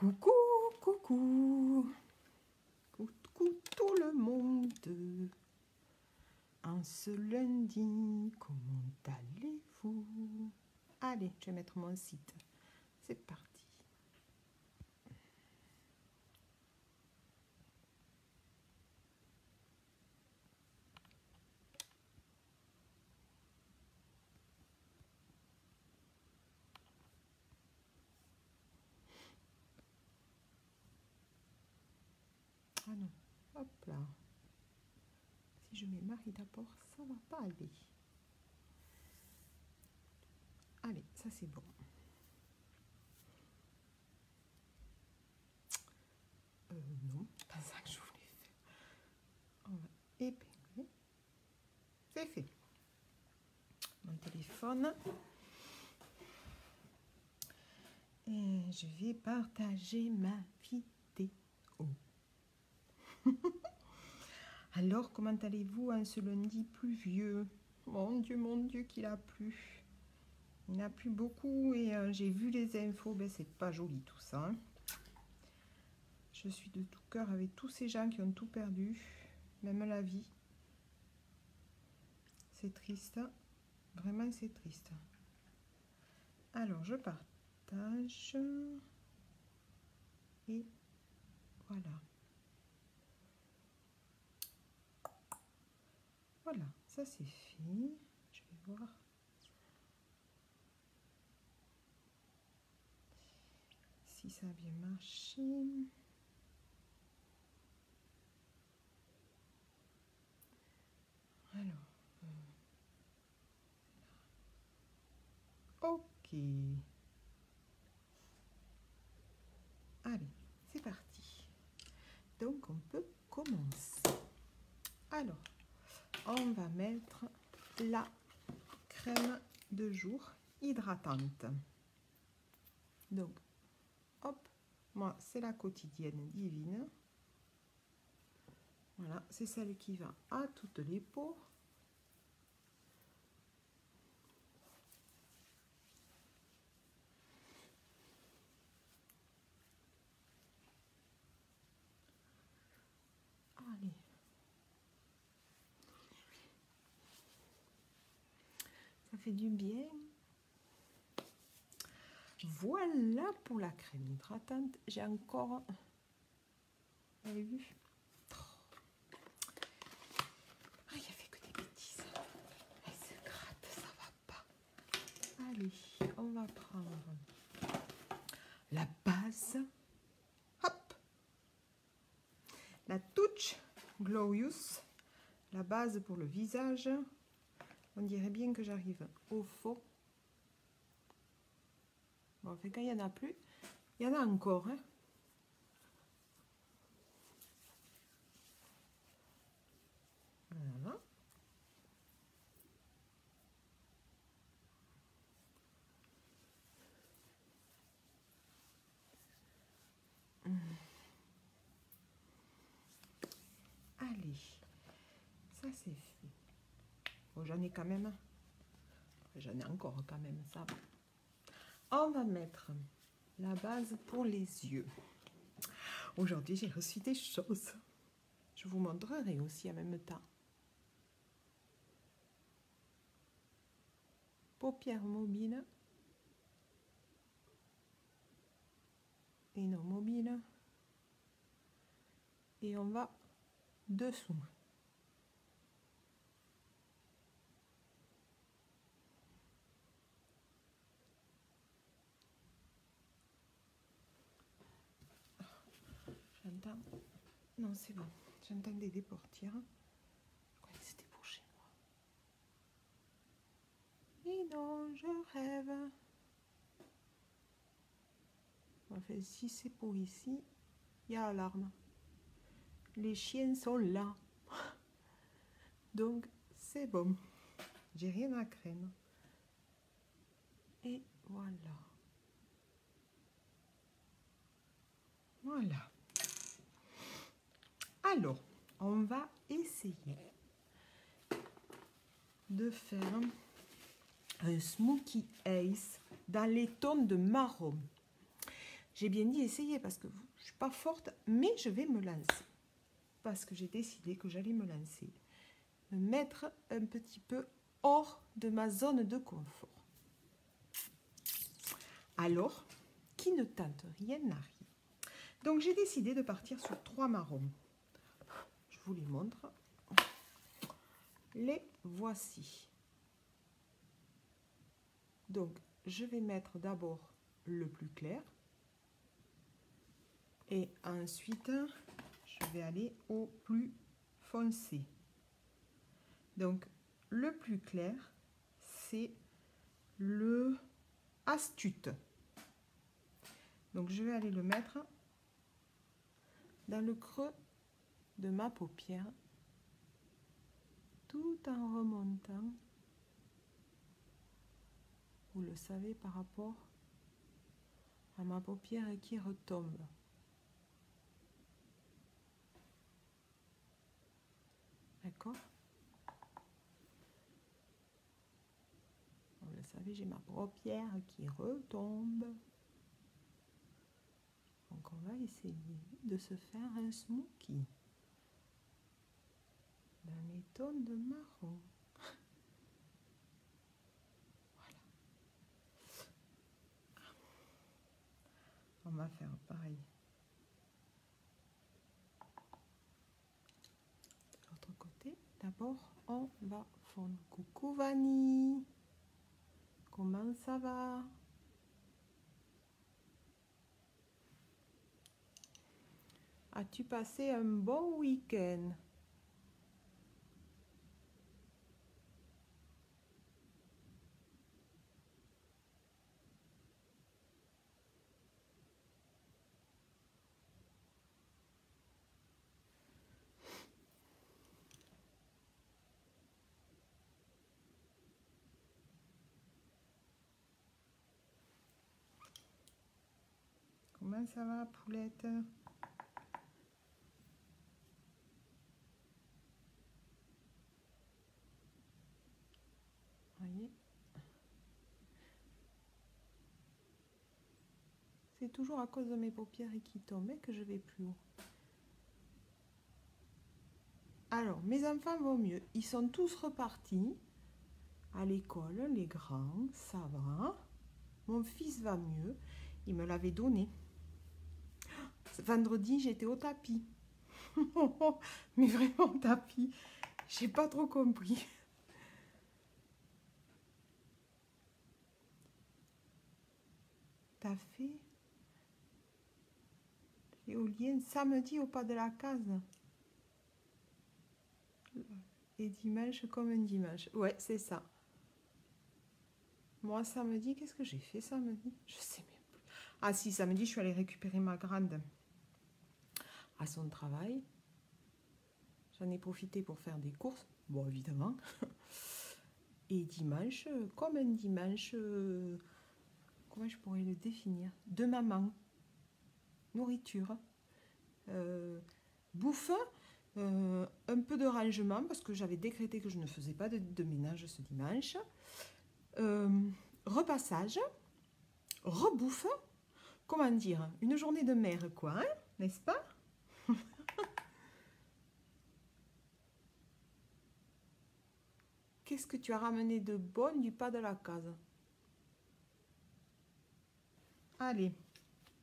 Coucou, coucou, coucou tout le monde. En ce lundi, comment allez-vous? Allez, je vais mettre mon site. C'est parti. Ah non, hop là. Si je mets Marie d'abord, ça va pas aller. Allez, ça c'est bon. Non, pas ça que je voulais faire. On va épingler. C'est fait. Mon téléphone. Et je vais partager ma vidéo. Alors, comment allez-vous en ce lundi pluvieux? Mon Dieu qu'il a plu. Il n'a plu beaucoup et j'ai vu les infos. Ben, c'est pas joli tout ça. Hein. Je suis de tout cœur avec tous ces gens qui ont tout perdu, même la vie. C'est triste. Vraiment, c'est triste. Alors, je partage. Et voilà. Voilà, ça c'est fait. Je vais voir. Si ça a bien marché. Alors. Ok. Allez, c'est parti. Donc, on peut commencer. Alors, on va mettre la crème de jour hydratante. Donc, hop, moi, c'est la quotidienne divine. Voilà, c'est celle qui va à toutes les peaux. Allez. Ça fait du bien. Voilà pour la crème hydratante. J'ai encore... Vous avez vu? Ah, il n'y a fait que des bêtises. Elle se gratte, ça va pas. Allez, on va prendre la base. Hop! La Touch Glorious. La base pour le visage. On dirait bien que j'arrive au fond. Bon, fait quand il n'y en a plus, il y en a encore. Hein. Voilà. Allez, ça c'est fait. Bon, j'en ai quand même. J'en ai encore quand même, ça va. On va mettre la base pour les yeux. Aujourd'hui, j'ai reçu des choses. Je vous montrerai aussi en même temps. Paupières mobiles. Et non mobiles. Et on va dessous. J'entends... Non, c'est bon. J'entendais des portières. Je croyais que c'était pour chez moi. Et non, je rêve. Enfin, si c'est pour ici, il y a alarme. Les chiens sont là. Donc, c'est bon. J'ai rien à craindre. Et voilà. Voilà. Alors, on va essayer de faire un Smoky Eyes dans les tons de marron. J'ai bien dit essayer parce que je ne suis pas forte, mais je vais me lancer. Parce que j'ai décidé que j'allais me lancer. Me mettre un petit peu hors de ma zone de confort. Alors, qui ne tente rien n'a rien. Donc, j'ai décidé de partir sur 3 marrons. Je vous les montre. Les voici. Donc, je vais mettre d'abord le plus clair. Et ensuite, je vais aller au plus foncé. Donc, le plus clair, c'est le astute. Donc, je vais aller le mettre dans le creux de ma paupière, tout en remontant. Vous le savez par rapport à ma paupière qui retombe. D'accord? Vous le savez, j'ai ma paupière qui retombe. Donc on va essayer de se faire un smoky dans les tons de marron. Voilà. On va faire pareil. De l'autre côté, d'abord on va fondre. Coucou Vanille, comment ça va? As-tu passé un bon week-end? Comment ça va, poulette? Voyez, c'est toujours à cause de mes paupières qui tombent que je vais plus haut. Alors, mes enfants vont mieux. Ils sont tous repartis à l'école, les grands, ça va. Mon fils va mieux. Il me l'avait donné. Vendredi, j'étais au tapis. Mais vraiment au tapis. J'ai pas trop compris. T'as fait l'éolienne samedi au pas de la case. Et dimanche comme un dimanche. Ouais, c'est ça. Moi, samedi, qu'est-ce que j'ai fait samedi? Je sais même plus. Ah si, samedi, je suis allée récupérer ma grande à son travail. J'en ai profité pour faire des courses. Bon, évidemment. Et dimanche, comme un dimanche, comment je pourrais le définir? De maman. Nourriture. Bouffe. Un peu de rangement parce que j'avais décrété que je ne faisais pas de ménage ce dimanche. Repassage. Rebouffe. Comment dire? Une journée de mer, quoi, hein, n'est-ce pas? Qu'est-ce que tu as ramené de bon du pas de la case? Allez,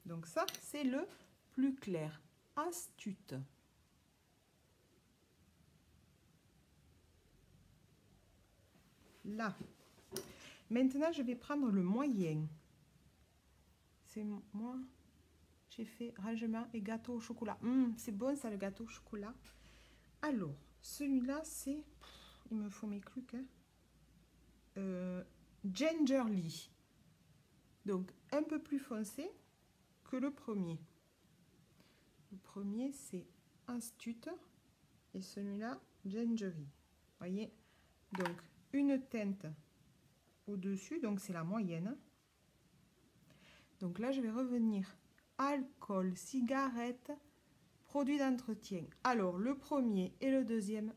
donc ça, c'est le plus clair. Astute. Là. Maintenant, je vais prendre le moyen. C'est moi. J'ai fait rangement et gâteau au chocolat. C'est bon ça, le gâteau au chocolat. Alors, celui-là, c'est... Il me faut mes clucs. Hein. Gingerly. Donc, un peu plus foncé que le premier. Le premier, c'est Astute. Et celui-là, Gingery. Voyez? Donc, une teinte au-dessus. Donc, c'est la moyenne. Donc là, je vais revenir. Alcool, cigarette, produits d'entretien. Alors, le premier et le deuxième,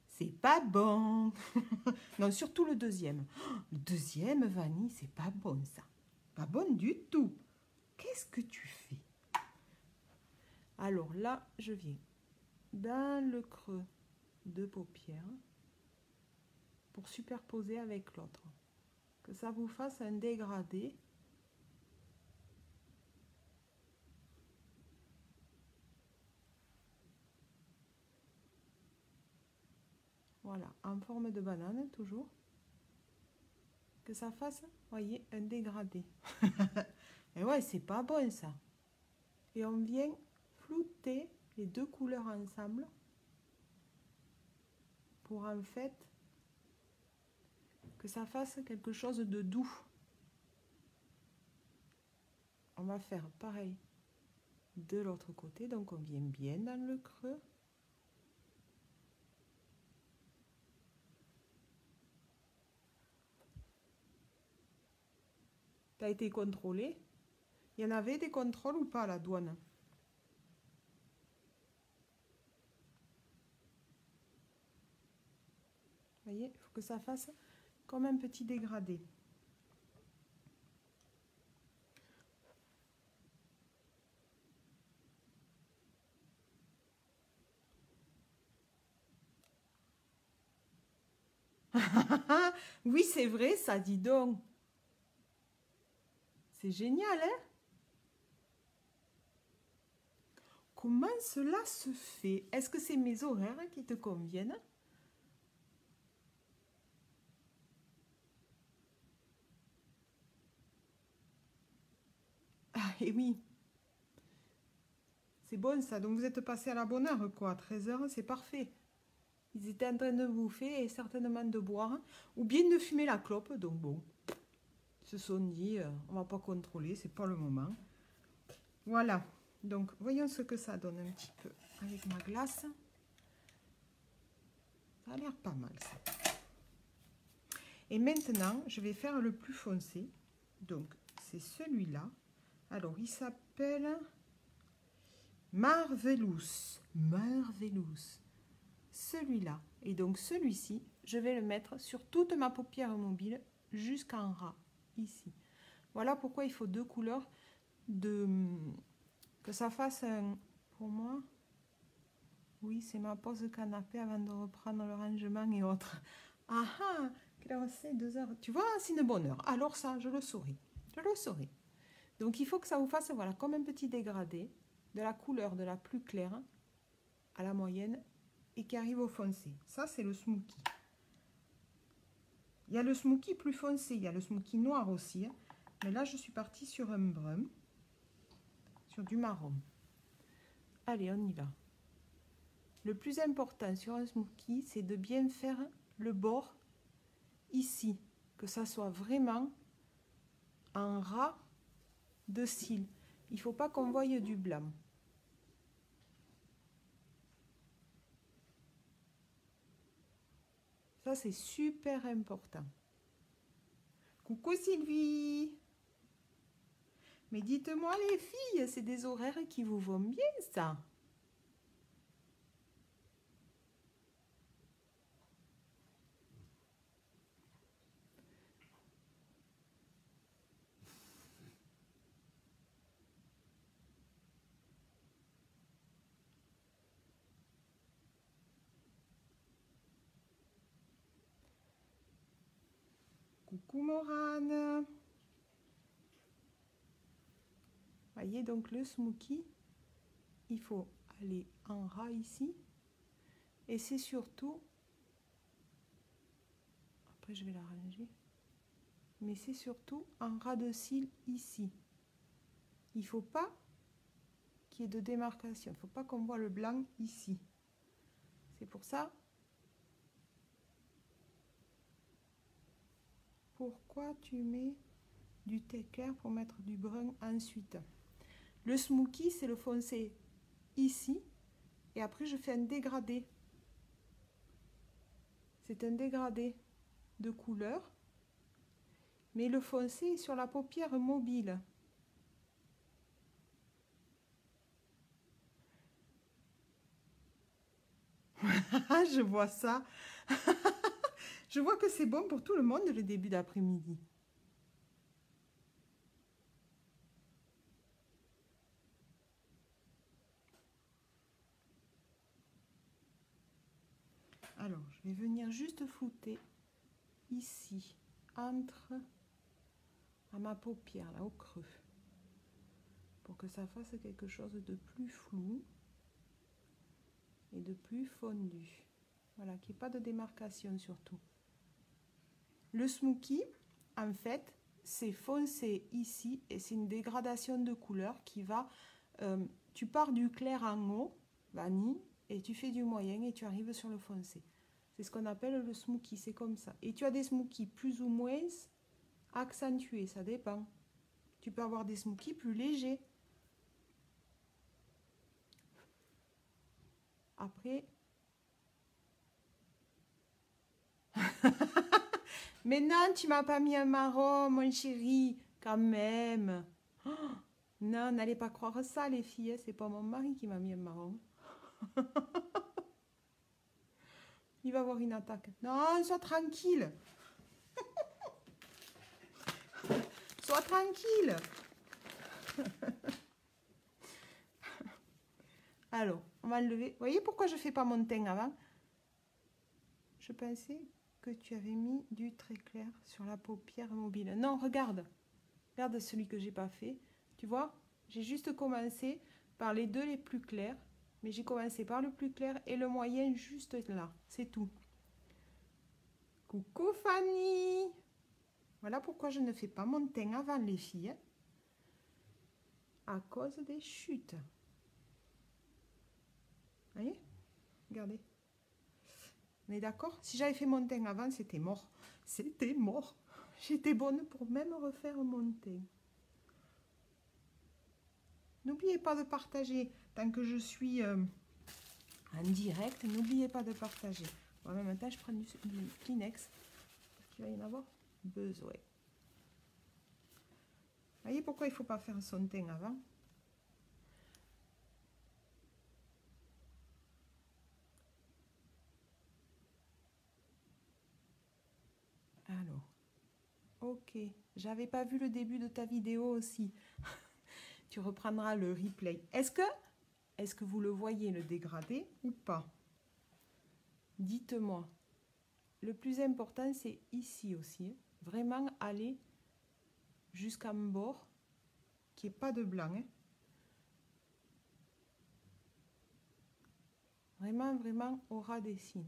c'est pas bon. Non, surtout le deuxième. Le deuxième, vanille, c'est pas bon, ça. Pas bon du tout. qu'est-ce que tu fais? Alors là, je viens dans le creux de paupière pour superposer avec l'autre. Que ça vous fasse un dégradé. Voilà, en forme de banane toujours. Que ça fasse, voyez, un dégradé. Et ouais, c'est pas bon ça. Et on vient flouter les deux couleurs ensemble pour en fait que ça fasse quelque chose de doux. On va faire pareil de l'autre côté, donc on vient bien dans le creux. Tu as été contrôlé? Il y en avait des contrôles ou pas à la douane? Vous voyez, il faut que ça fasse comme un petit dégradé. Oui, c'est vrai, ça, dis donc. C'est génial, hein? Comment cela se fait? Est-ce que c'est mes horaires qui te conviennent? Ah, et oui. C'est bon ça. Donc vous êtes passé à la bonne heure, quoi. 13h, c'est parfait. Ils étaient en train de bouffer et certainement de boire. Ou bien de fumer la clope. Donc bon. Ils se sont dit, on va pas contrôler, c'est pas le moment. Voilà. Donc voyons ce que ça donne un petit peu avec ma glace. Ça a l'air pas mal ça. Et maintenant, je vais faire le plus foncé. Donc, c'est celui-là. Alors, il s'appelle Marvelous. Marvelous. Celui-là. Et donc, celui-ci, je vais le mettre sur toute ma paupière mobile jusqu'en ras, ici. Voilà pourquoi il faut deux couleurs que ça fasse un... Pour moi, oui, c'est ma pause canapé avant de reprendre le rangement et autres. Ah ah, quelle heure c'est? 2h. Tu vois, c'est une bonne heure. Alors ça, je le saurai. Je le saurai. Donc il faut que ça vous fasse, voilà, comme un petit dégradé de la couleur de la plus claire à la moyenne et qui arrive au foncé. Ça, c'est le smoky. Il y a le smoky plus foncé, il y a le smoky noir aussi. Hein. Mais là, je suis partie sur un brun, sur du marron. Allez, on y va. Le plus important sur un smoky, c'est de bien faire le bord ici, que ça soit vraiment en ras de cils. Il ne faut pas qu'on voie du blanc. Ça, c'est super important. Coucou Sylvie. Mais dites-moi les filles, c'est des horaires qui vous vont bien ça? Coucou Morane. Voyez donc le smoky, il faut aller en ras ici. Et c'est surtout, après je vais la ranger, mais c'est surtout en ras de cils ici. Il ne faut pas qu'il y ait de démarcation, il ne faut pas qu'on voit le blanc ici. C'est pour ça. Pourquoi tu mets du thé clair pour mettre du brun ensuite? Le smoky, c'est le foncé ici. Et après, je fais un dégradé. C'est un dégradé de couleur. Mais le foncé est sur la paupière mobile. Je vois ça. Je vois que c'est bon pour tout le monde le début d'après-midi. Alors, je vais venir juste flouter ici, entre à ma paupière, là, au creux, pour que ça fasse quelque chose de plus flou et de plus fondu. Voilà, qu'il n'y ait pas de démarcation surtout. Le smoky, en fait, c'est foncé ici et c'est une dégradation de couleur qui va... tu pars du clair en haut, vanille, et tu fais du moyen et tu arrives sur le foncé. C'est ce qu'on appelle le smoky, c'est comme ça. Et tu as des smokies plus ou moins accentués, ça dépend. Tu peux avoir des smokies plus légers. Après... Mais non, tu m'as pas mis un marron, mon chéri, quand même. Oh, non, n'allez pas croire ça, les filles. C'est pas mon mari qui m'a mis un marron. Il va avoir une attaque. Non, sois tranquille. Sois tranquille. Alors, on va lever. Vous voyez pourquoi je fais pas mon teint avant? Je pensais que tu avais mis du très clair sur la paupière mobile. Non, regarde. Regarde celui que j'ai pas fait. Tu vois, j'ai juste commencé par les deux les plus clairs. Mais j'ai commencé par le plus clair et le moyen juste là. C'est tout. Coucou Fanny. Voilà pourquoi je ne fais pas mon teint avant les filles. À cause des chutes. Vous voyez? Regardez. On est d'accord? Si j'avais fait mon teint avant, c'était mort. C'était mort. J'étais bonne pour même refaire mon teint. N'oubliez pas de partager. Tant que je suis en direct, n'oubliez pas de partager. En même temps, je prends du Kleenex. Parce qu'il va y en avoir besoin. Vous voyez pourquoi il ne faut pas faire son teint avant? Alors, ok. J'avais pas vu le début de ta vidéo aussi. Tu reprendras le replay. Est-ce que vous le voyez, le dégradé, ou pas? Dites-moi. Le plus important, c'est ici aussi. Vraiment aller jusqu'en bord, qu'il n'y ait pas de blanc. Hein. Vraiment, vraiment au ras des cils.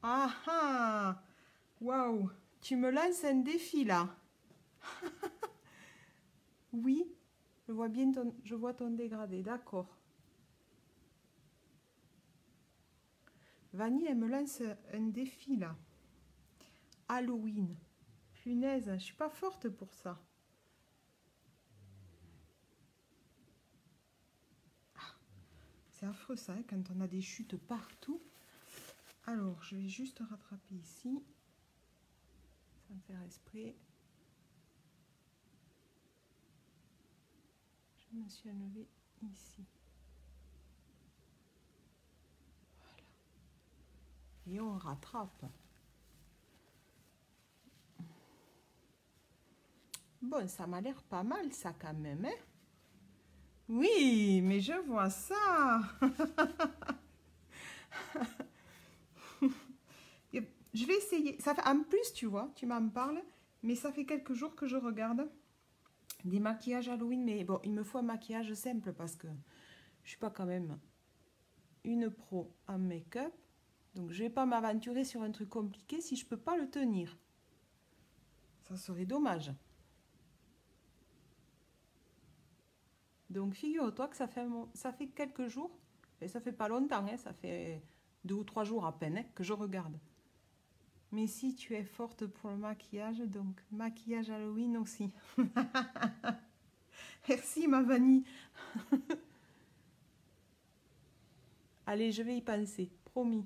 Ah ah! Waouh! Tu me lances un défi là. Oui, je vois bien je vois ton dégradé, d'accord. Vanille, elle me lance un défi là. Halloween. Punaise, je suis pas forte pour ça. Ah, c'est affreux ça, hein, quand on a des chutes partout. Alors, je vais juste rattraper ici. Sans faire exprès. Je me suis enlevée ici. Voilà. Et on rattrape. Bon, ça m'a l'air pas mal ça quand même, hein? Oui, mais je vois ça. Je vais essayer. Ça fait, en plus, tu vois, tu m'en parles, mais ça fait quelques jours que je regarde des maquillages Halloween. Mais bon, il me faut un maquillage simple parce que je suis pas quand même une pro en make-up. Donc, je vais pas m'aventurer sur un truc compliqué si je peux pas le tenir. Ça serait dommage. Donc, figure-toi que ça fait quelques jours, et ça fait pas longtemps, hein, ça fait 2 ou 3 jours à peine hein, que je regarde. Mais si tu es forte pour le maquillage, donc maquillage Halloween aussi. Merci ma vanille. Allez, je vais y penser, promis.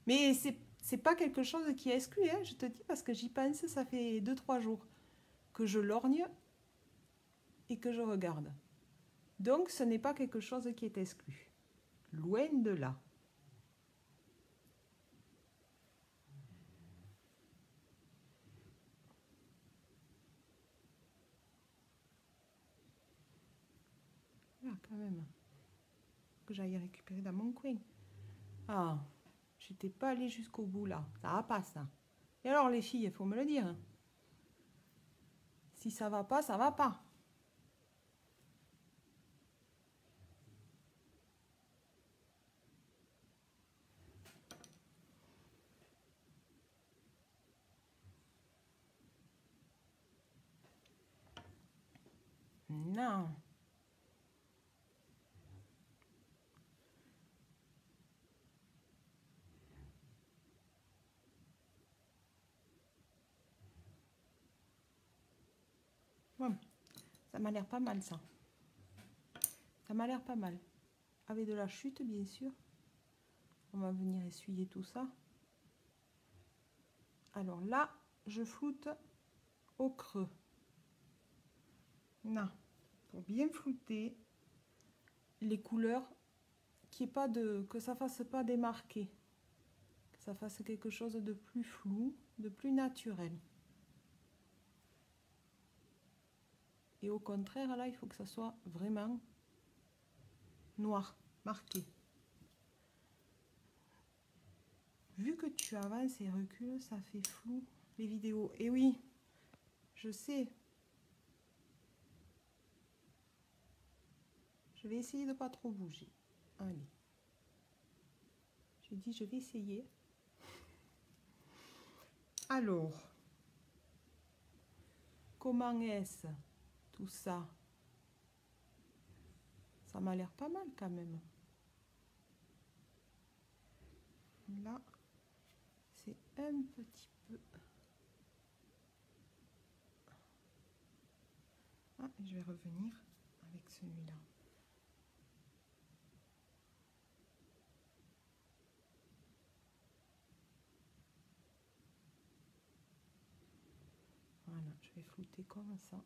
Mais c'est pas quelque chose qui est exclu, hein, je te dis, parce que j'y pense, ça fait 2-3 jours que je lorgne et que je regarde. Donc, ce n'est pas quelque chose qui est exclu. Loin de là. quand même. Que j'aille récupérer dans mon coin. Ah, j'étais pas allée jusqu'au bout là. Ça va pas ça. Et alors les filles, il faut me le dire. Si ça va pas, ça va pas. Non. Ouais, ça m'a l'air pas mal ça. Ça m'a l'air pas mal. Avec de la chute bien sûr. On va venir essuyer tout ça. Alors là, je floute au creux. Non. Pour bien flouter les couleurs, que ça fasse pas démarquer. Que ça fasse quelque chose de plus flou, de plus naturel. Et au contraire, là, il faut que ça soit vraiment noir, marqué. Vu que tu avances et recules, ça fait flou les vidéos. Et oui, je sais. Je vais essayer de ne pas trop bouger. Allez. J'ai dit je vais essayer. Alors, comment est-ce tout ça? Ça m'a l'air pas mal quand même. Là, c'est un petit peu... Ah, je vais revenir avec celui-là. Voilà, je vais flouter comme ça.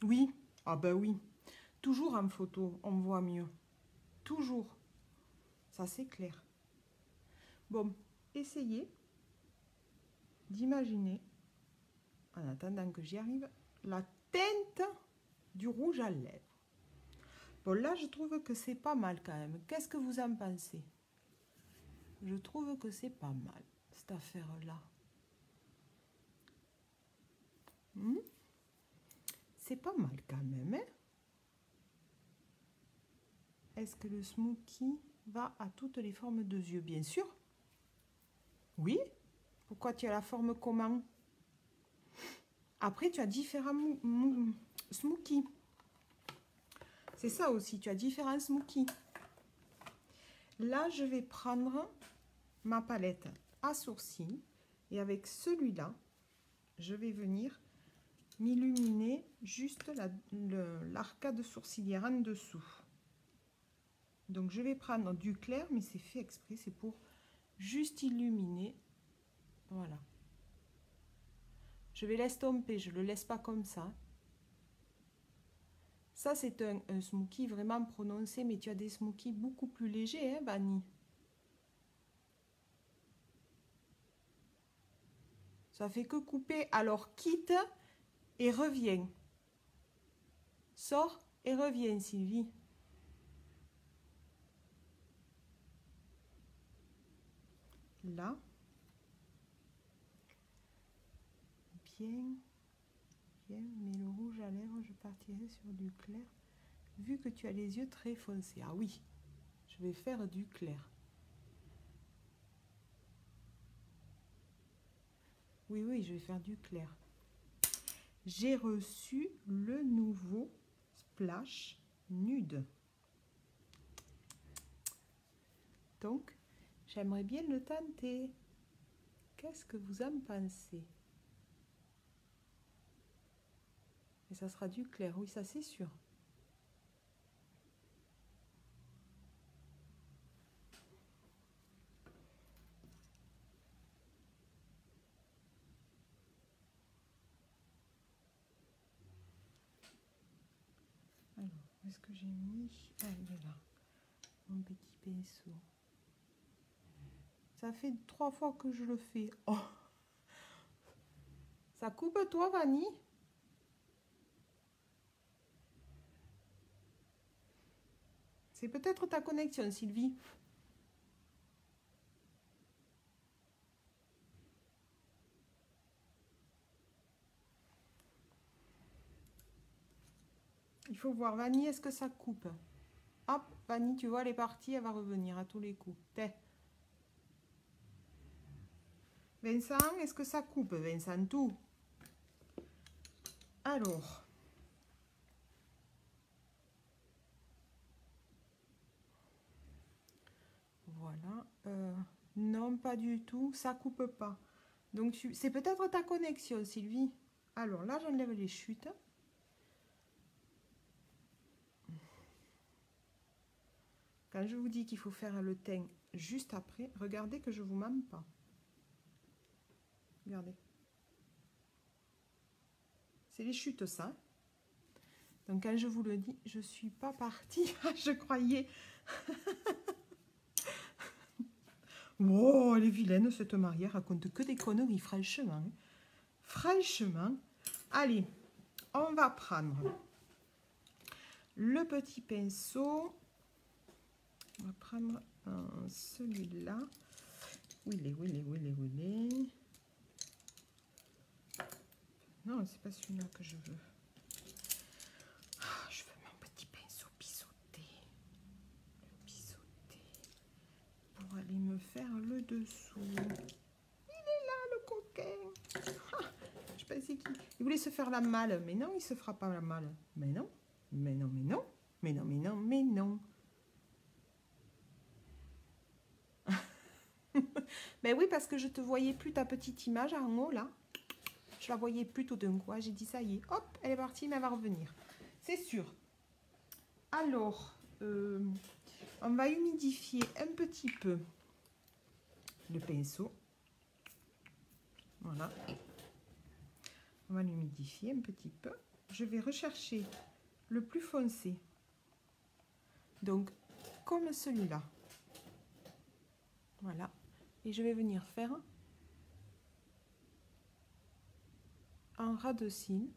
Oui, ah ben oui. Toujours en photo, on voit mieux. Toujours. Ça, c'est clair. Bon, essayez d'imaginer, en attendant que j'y arrive, la teinte du rouge à lèvres. Bon, là, je trouve que c'est pas mal quand même. Qu'est-ce que vous en pensez? Je trouve que c'est pas mal, cette affaire-là. C'est pas mal quand même, hein? Est-ce que le smoky va à toutes les formes de yeux? Bien sûr. Oui. Pourquoi tu as la forme comment? Après, tu as différents smoky. C'est ça aussi, tu as différents smoky. Là, je vais prendre ma palette à sourcils et avec celui-là, je vais venir m'illuminer juste l'arcade sourcilière en dessous. Donc, je vais prendre du clair, mais c'est fait exprès, c'est pour juste illuminer. Voilà. Je vais l'estomper, je ne le laisse pas comme ça. Ça, c'est un smoky vraiment prononcé, mais tu as des smokies beaucoup plus légers, hein, Vanny? Ça fait que couper, alors quitte et reviens. Sors et reviens, Sylvie. Là. Bien. Bien, mais le rouge à lèvres, je partirai sur du clair. Vu que tu as les yeux très foncés. Ah oui, je vais faire du clair. Oui, oui, je vais faire du clair. J'ai reçu le nouveau Splash Nude. Donc, j'aimerais bien le tenter. Qu'est-ce que vous en pensez? Et ça sera du clair, oui, ça c'est sûr. Alors, où est-ce que j'ai mis? Ah, il est là. Mon petit pinceau. Ça fait 3 fois que je le fais. Oh. Ça coupe toi, Vanille? C'est peut-être ta connexion, Sylvie. Il faut voir, Vanille, est-ce que ça coupe? Hop, Vanille, tu vois, elle est partie, elle va revenir à tous les coups. T'es. Vincent, est-ce que ça coupe, Vincent, tout? Alors. Voilà. Non, pas du tout, ça coupe pas. Donc, c'est peut-être ta connexion, Sylvie. Alors, là, j'enlève les chutes. Quand je vous dis qu'il faut faire le teint juste après, regardez que je ne vous mens pas. Regardez. C'est les chutes, ça. Donc, quand je vous le dis, je ne suis pas partie. Je croyais. Wow, elle est vilaine, cette mariée. Elle raconte que des conneries, franchement. Franchement. Allez, on va prendre le petit pinceau. On va prendre celui-là. Où il est, où il est, où il est, où il est? Non, c'est pas celui-là que je veux. Je veux mon petit pinceau biseauté. Le biseauté. Pour aller me faire le dessous. Il est là, le coquin. Je pensais qu'il voulait se faire la malle. Mais non, il se fera pas la malle. Mais non, mais non, mais non. Mais non, mais non, mais non. Ben oui, parce que je te voyais plus ta petite image en haut, là. Je la voyais plus tout d'un coup. J'ai dit, ça y est, hop, elle est partie, mais elle va revenir. C'est sûr. Alors, on va humidifier un petit peu le pinceau. Voilà. On va l'humidifier un petit peu. Je vais rechercher le plus foncé. Donc, comme celui-là. Voilà. Et je vais venir faire un ras de cils.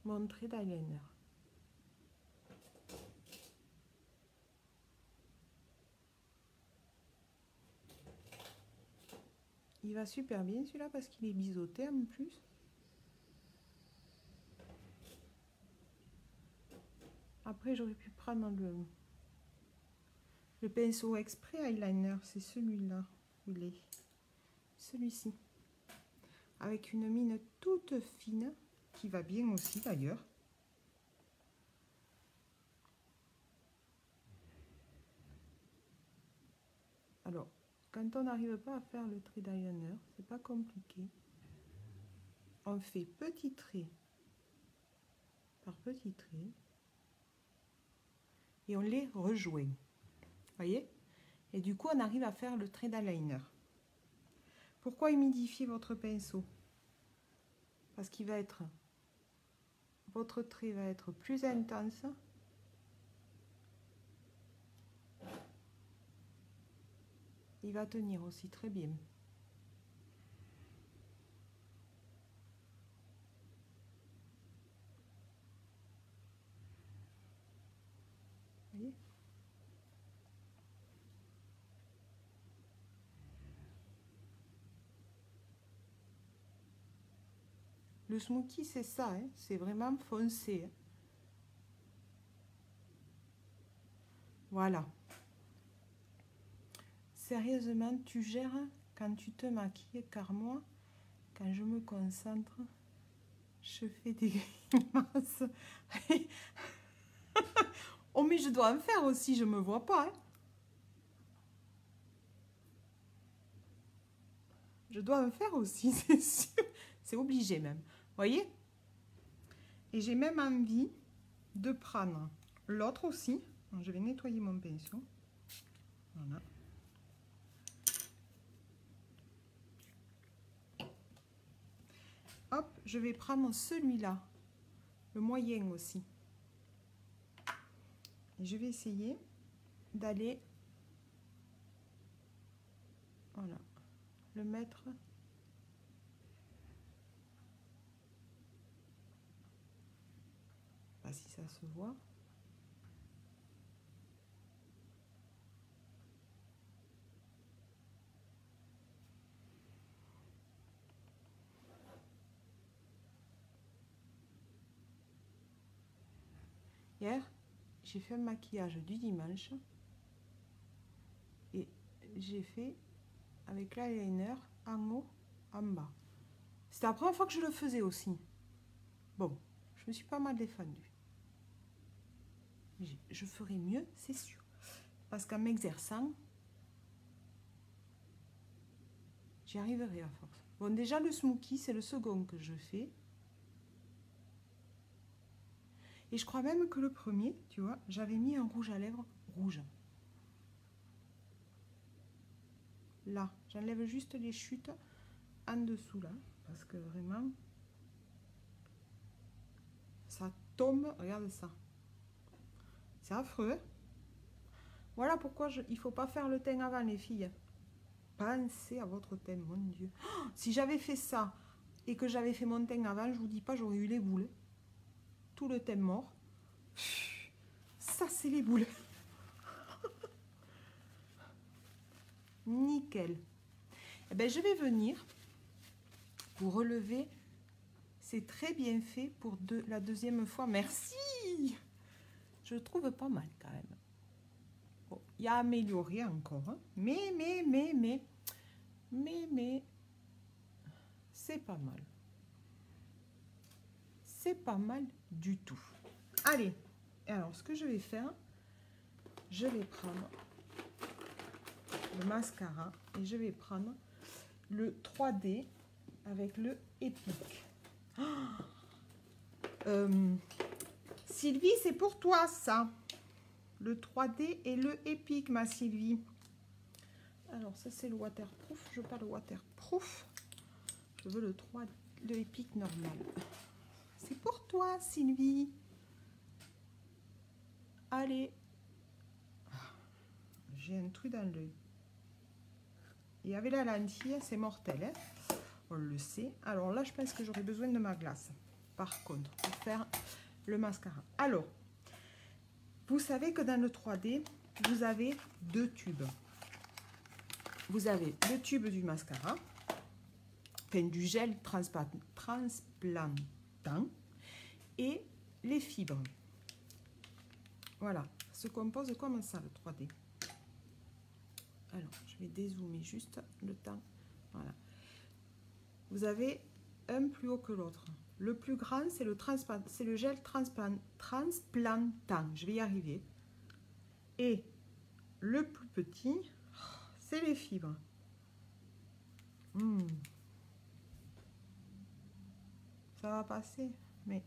Mon trait d'eyeliner. Il va super bien celui-là parce qu'il est biseauté en plus. Après, j'aurais pu prendre le pinceau exprès eyeliner. C'est celui-là. Il est celui-ci. Avec une mine toute fine qui va bien aussi d'ailleurs. Alors, quand on n'arrive pas à faire le trait d'eyeliner, c'est pas compliqué. On fait petit trait par petit trait et on les rejoint. Voyez? Et du coup, on arrive à faire le trait d'eyeliner. Pourquoi humidifier votre pinceau? Parce qu'il va être, votre trait va être plus intense. Il va tenir aussi très bien. Vous voyez? Le smoky, c'est ça, hein, c'est vraiment foncé. Hein. Voilà. Sérieusement, tu gères quand tu te maquilles, car moi, quand je me concentre, je fais des grimaces. Oh, mais je dois en faire aussi, je me vois pas. Hein. Je dois en faire aussi, c'est sûr. C'est obligé même. Vous voyez? Et j'ai même envie de prendre l'autre aussi. Donc, je vais nettoyer mon pinceau. Voilà. Hop, je vais prendre celui-là, le moyen aussi. Et je vais essayer d'aller, voilà, le mettre pas si ça se voit. Hier, j'ai fait un maquillage du dimanche et j'ai fait avec l'eyeliner en haut, en bas. C'était la première fois que je le faisais aussi. Bon, je me suis pas mal défendue. Je ferai mieux, c'est sûr. Parce qu'en m'exerçant, j'y arriverai à force. Bon, déjà, le smoky, c'est le second que je fais. Et je crois même que le premier, tu vois, j'avais mis un rouge à lèvres rouge. Là, j'enlève juste les chutes en dessous, là. Parce que vraiment, ça tombe. Regarde ça. C'est affreux, hein? Voilà pourquoi il ne faut pas faire le teint avant, les filles. Pensez à votre teint, mon Dieu. Oh, si j'avais fait ça et que j'avais fait mon teint avant, je vous dis pas, j'aurais eu les boules. Tout le teint mort. Ça, c'est les boules. Nickel. Eh ben, je vais venir pour relever. C'est très bien fait pour la deuxième fois. Merci. Je le trouve pas mal quand même. Bon, il y a amélioré encore. Hein. Mais, c'est pas mal. C'est pas mal du tout. Allez, alors ce que je vais faire, je vais prendre le mascara et je vais prendre le 3D avec le Epic. Sylvie, c'est pour toi ça. Le 3D et le Epic, ma Sylvie. Alors ça c'est le waterproof. Je veux pas le waterproof. Je veux le 3D, le Epic normal. C'est pour toi, Sylvie. Allez. J'ai un truc dans l'œil. Il y avait la lentille, c'est mortel. Hein, on le sait. Alors là, je pense que j'aurai besoin de ma glace. Par contre, pour faire le mascara. Alors, vous savez que dans le 3D, vous avez deux tubes. Vous avez le tube du mascara, enfin du gel transplantant et les fibres. Voilà, ça se compose comme ça le 3D. Alors, je vais dézoomer juste le temps. Voilà. Vous avez un plus haut que l'autre. Le plus grand, c'est le gel transplantant. Je vais y arriver. Et le plus petit, c'est les fibres. Ça va passer, mais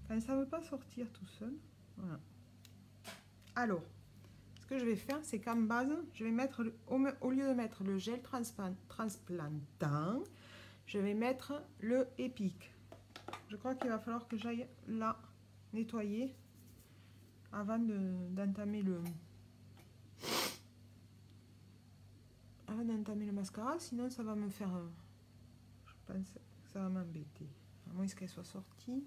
quand ça ne veut pas sortir tout seul, voilà. Alors, ce que je vais faire, c'est qu'en base, je vais mettre, au lieu de mettre le gel transplantant, je vais mettre le Epic. Je crois qu'il va falloir que j'aille là nettoyer avant d'entamer le mascara, sinon ça va me faire, je pense que ça va m'embêter, à moins qu'elle soit sortie.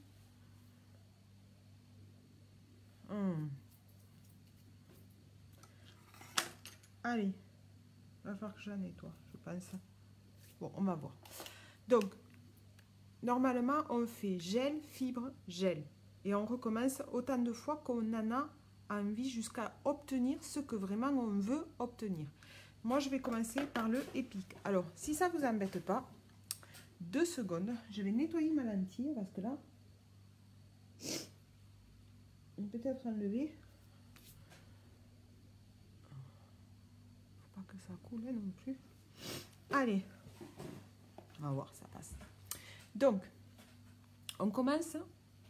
Allez, il va falloir que je la nettoie, je pense. Bon, on va voir. Donc, normalement, on fait gel, fibre, gel. Et on recommence autant de fois qu'on en a envie jusqu'à obtenir ce que vraiment on veut obtenir. Moi, je vais commencer par le Epic. Alors, si ça ne vous embête pas, 2 secondes. Je vais nettoyer ma lentille parce que là, peut-être enlever. Faut pas que ça coule non plus. Allez, on va voir, ça passe. Donc, on commence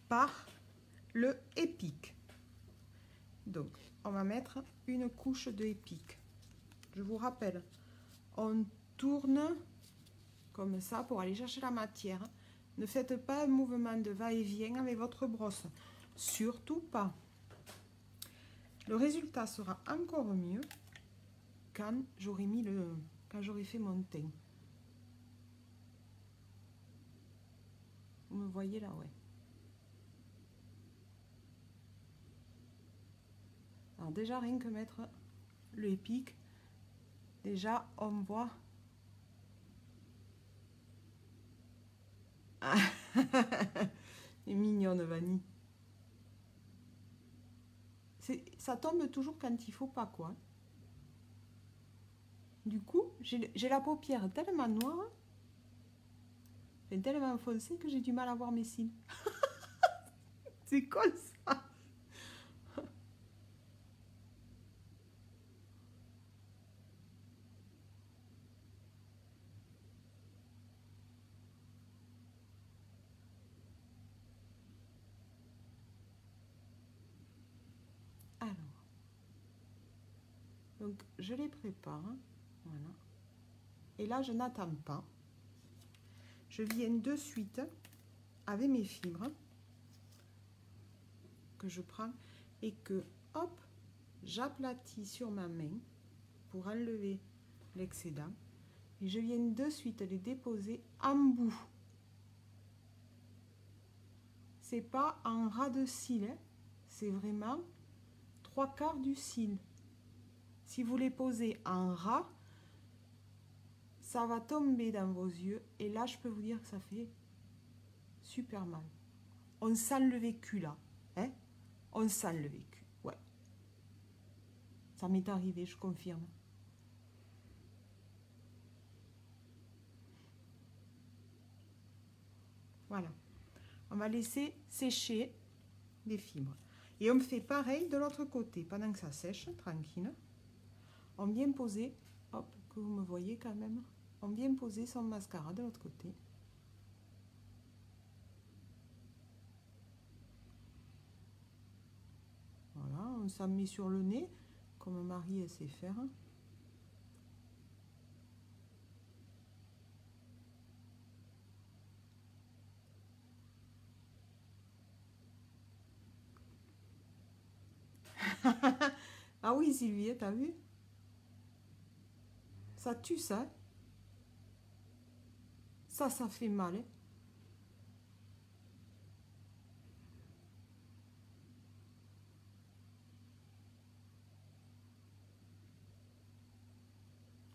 par le Epic. Donc, on va mettre une couche de Epic. Je vous rappelle, on tourne comme ça pour aller chercher la matière. Ne faites pas un mouvement de va-et-vient avec votre brosse. Surtout pas. Le résultat sera encore mieux quand j'aurai mis quand j'aurai fait mon teint. Vous me voyez là, ouais. Alors déjà, rien que mettre le épique, déjà, on voit... Ah, elle est mignonne, Vanille. Ça tombe toujours quand il faut pas, quoi. Du coup, j'ai la paupière tellement noire, tellement foncée que j'ai du mal à voir mes cils. C'est comme ça. Alors, donc je les prépare, voilà. Et là, je n'attends pas. Je viens de suite avec mes fibres que je prends et que, hop, j'aplatis sur ma main pour enlever l'excédent. Et je viens de suite les déposer en bout. C'est pas en ras de cils, hein. C'est vraiment 3/4 du cil. Si vous les posez en ras, ça va tomber dans vos yeux. Et là, je peux vous dire que ça fait super mal. On sent le vécu là. Hein? On sent le vécu. Ouais. Ça m'est arrivé, je confirme. Voilà. On va laisser sécher les fibres. Et on fait pareil de l'autre côté. Pendant que ça sèche, tranquille. On vient poser, hop, que vous me voyez quand même. On vient poser son mascara de l'autre côté. Voilà, on s'en met sur le nez, comme Marie sait faire. Ah oui, Sylvie, t'as vu? Ça tue, ça. Ça fait mal. Hein?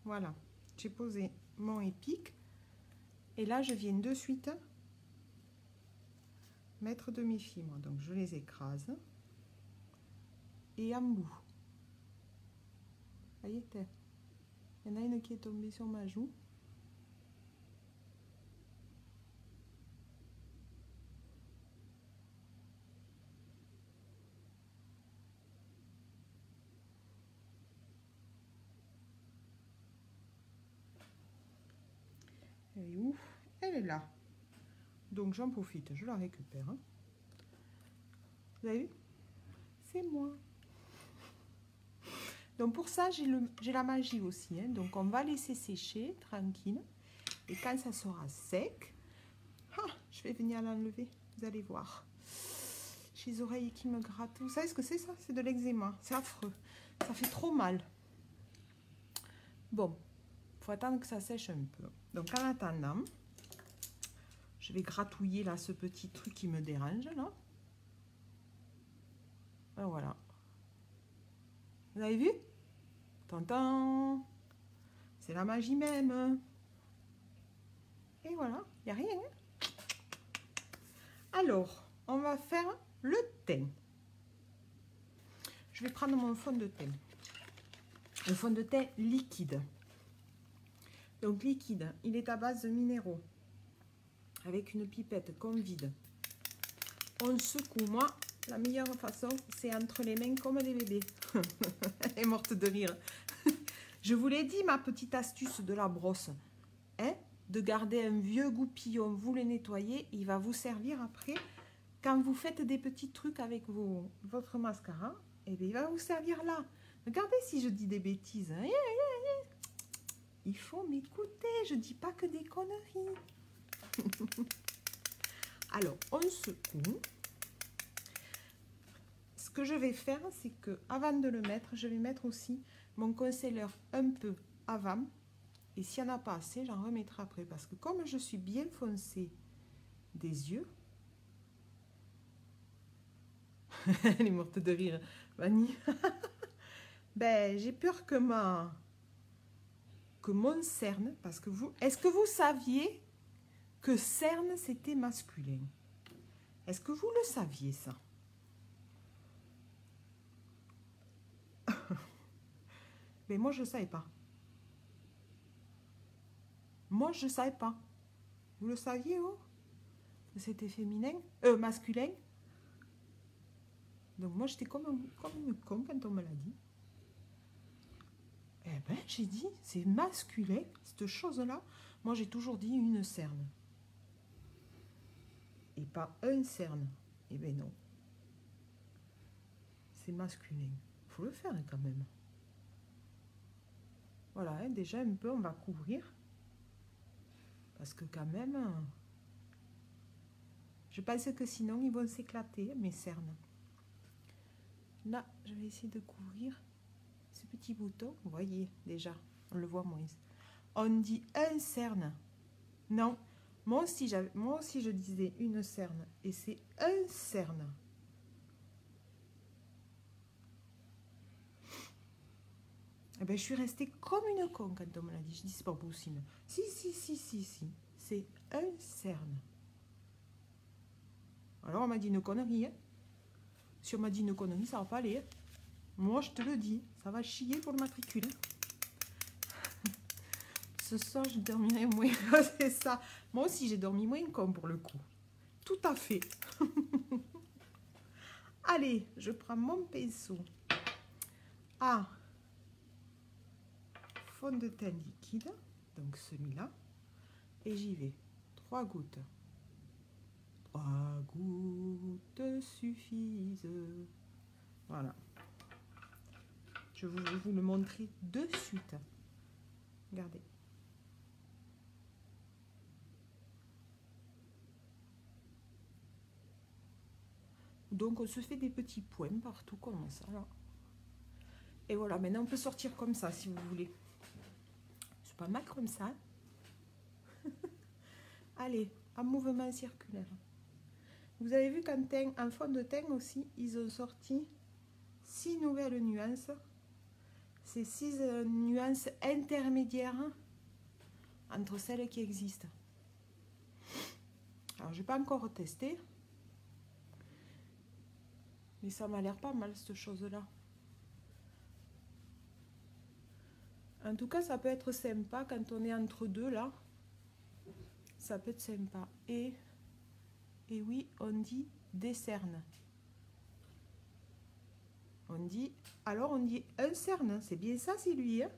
Voilà, j'ai posé mon épique. Et là, je viens de suite mettre de mes fibres. Donc, je les écrase. Et en bout. Vous voyez, il y en a une qui est tombée sur ma joue. Elle est où? Elle est là. Donc j'en profite, je la récupère. Vous avez vu? C'est moi. Donc pour ça, j'ai la magie aussi. Hein. Donc on va laisser sécher, tranquille. Et quand ça sera sec, je vais venir l'enlever. Vous allez voir. J'ai les oreilles qui me grattent. Vous savez ce que c'est ça? C'est de l'eczéma. C'est affreux. Ça fait trop mal. Bon, il faut attendre que ça sèche un peu. Donc en attendant, je vais gratouiller là ce petit truc qui me dérange là. Et voilà. Vous avez vu? Tantan. C'est la magie même. Et voilà, il n'y a rien. Alors, on va faire le teint. Je vais prendre mon fond de teint. Le fond de teint liquide. Donc liquide, il est à base de minéraux. Avec une pipette qu'on vide. On secoue. Moi, la meilleure façon, c'est entre les mains comme des bébés. Elle est morte de rire. Je vous l'ai dit, ma petite astuce de la brosse. Hein? De garder un vieux goupillon, vous le nettoyez, il va vous servir après. Quand vous faites des petits trucs avec votre mascara, eh bien, il va vous servir là. Regardez si je dis des bêtises. Hein? Il faut m'écouter, je ne dis pas que des conneries. Alors, on secoue. que je vais faire, c'est que avant de le mettre, je vais mettre aussi mon concealer un peu avant. Et s'il n'y en a pas assez, j'en remettrai après. Parce que comme je suis bien foncée des yeux, elle est morte de rire, Vanille. Ben, j'ai peur que mon cerne, parce que vous, est-ce que vous saviez que cerne c'était masculin? Est-ce que vous le saviez ça? Mais moi je ne savais pas. Moi je ne savais pas. Vous le saviez, vous? Que c'était féminin, masculin. Donc moi j'étais comme une con quand on me l'a dit. Eh ben j'ai dit, c'est masculin, cette chose-là. Moi j'ai toujours dit une cerne. Et pas un cerne. Eh ben non. C'est masculin. Il faut le faire quand même. Voilà, hein, déjà un peu on va couvrir. Parce que quand même, je pense que sinon ils vont s'éclater, mes cernes. Là, je vais essayer de couvrir ce petit bouton. Vous voyez déjà, on le voit moins. On dit un cerne. Non, moi aussi je disais une cerne. Et c'est un cerne. Eh ben, je suis restée comme une con quand on me l'a dit. Je dis, c'est pas possible. Si. C'est un cerne. Alors, on m'a dit une connerie. Hein. Si on m'a dit une connerie, ça va pas aller. Hein. Moi, je te le dis. Ça va chier pour le matricule. Ce soir, je dormirai moins. C'est ça. Moi aussi, j'ai dormi moins con pour le coup. Tout à fait. Allez, je prends mon pinceau. Ah. Fond de teint liquide, donc celui-là, et j'y vais. 3 gouttes. 3 gouttes suffisent. Voilà. Je vais vous le montrer de suite. Regardez. Donc on se fait des petits points partout comme ça. Là. Et voilà, maintenant on peut sortir comme ça si vous voulez. C'est pas mal comme ça. Allez, en mouvement circulaire. Vous avez vu qu'en fond de teint aussi, ils ont sorti 6 nouvelles nuances. C'est 6 nuances intermédiaires entre celles qui existent. Alors, je n'ai pas encore testé. Mais ça m'a l'air pas mal, cette chose-là. En tout cas, ça peut être sympa quand on est entre deux, là. Ça peut être sympa. Et oui, on dit des cernes. On dit un cerne. C'est bien ça, c'est lui. Hein.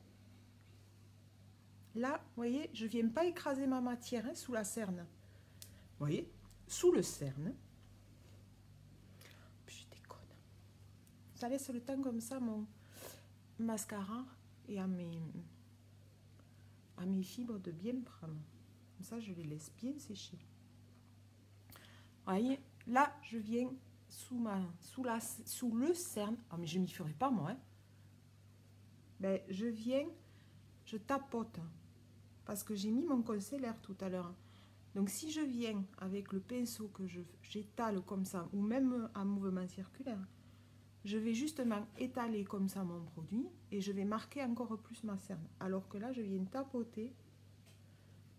Là, vous voyez, je ne viens pas écraser ma matière hein, sous la cerne. Vous voyez, sous le cerne. Je déconne. Ça laisse le temps comme ça, mon mascara et à mes fibres de bien prendre. Comme ça, je les laisse bien sécher. Vous voyez, là, je viens sous le cerne. Ah, mais je m'y ferai pas, moi. Hein. Ben, je tapote. Parce que j'ai mis mon concealer tout à l'heure. Donc, si je viens avec le pinceau que j'étale comme ça, ou même en mouvement circulaire, je vais justement étaler comme ça mon produit et je vais marquer encore plus ma cerne. Alors que là, je viens tapoter,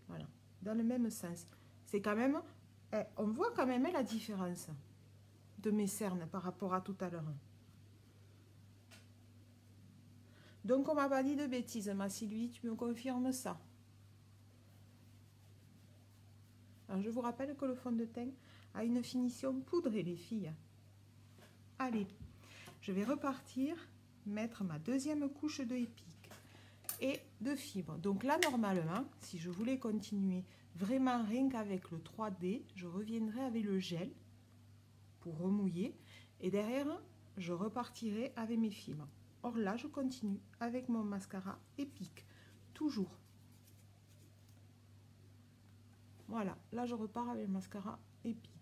voilà, dans le même sens. C'est quand même, on voit quand même la différence de mes cernes par rapport à tout à l'heure. Donc, on m'a pas dit de bêtises, ma Sylvie, tu me confirmes ça? Alors, je vous rappelle que le fond de teint a une finition poudrée, les filles. Allez, je vais repartir, mettre ma deuxième couche de épique et de fibres. Donc là, normalement, si je voulais continuer vraiment rien qu'avec le 3D, je reviendrai avec le gel pour remouiller. Et derrière, je repartirai avec mes fibres. Or là, je continue avec mon mascara épique, toujours. Voilà, là je repars avec le mascara épique.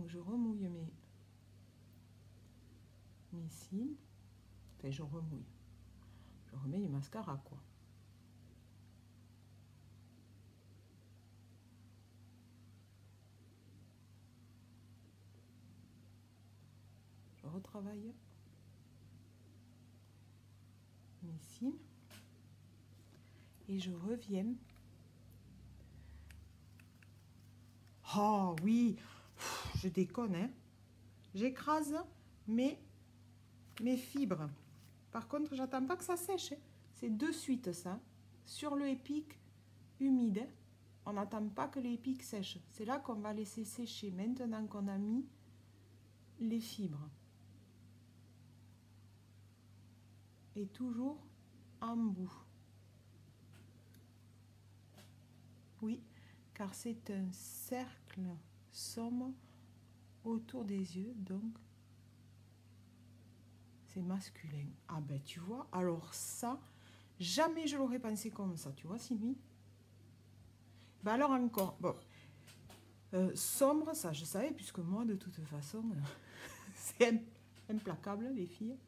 Donc je remouille mes cils. Enfin, je remouille. Je remets du mascara, quoi. Je retravaille mes cils. Et je reviens. Oh oui, je déconne, hein. J'écrase mes fibres. Par contre, j'attends pas que ça sèche. C'est de suite ça. Sur le épique humide, on n'attend pas que l'épique sèche. C'est là qu'on va laisser sécher maintenant qu'on a mis les fibres. Et toujours en bout. Oui, car c'est un cercle sombre autour des yeux, donc c'est masculin. Ah ben tu vois, alors ça, jamais je l'aurais pensé comme ça, tu vois Sylvie. Ben alors encore, bon, sombre, ça je savais, puisque moi de toute façon, c'est implacable les filles.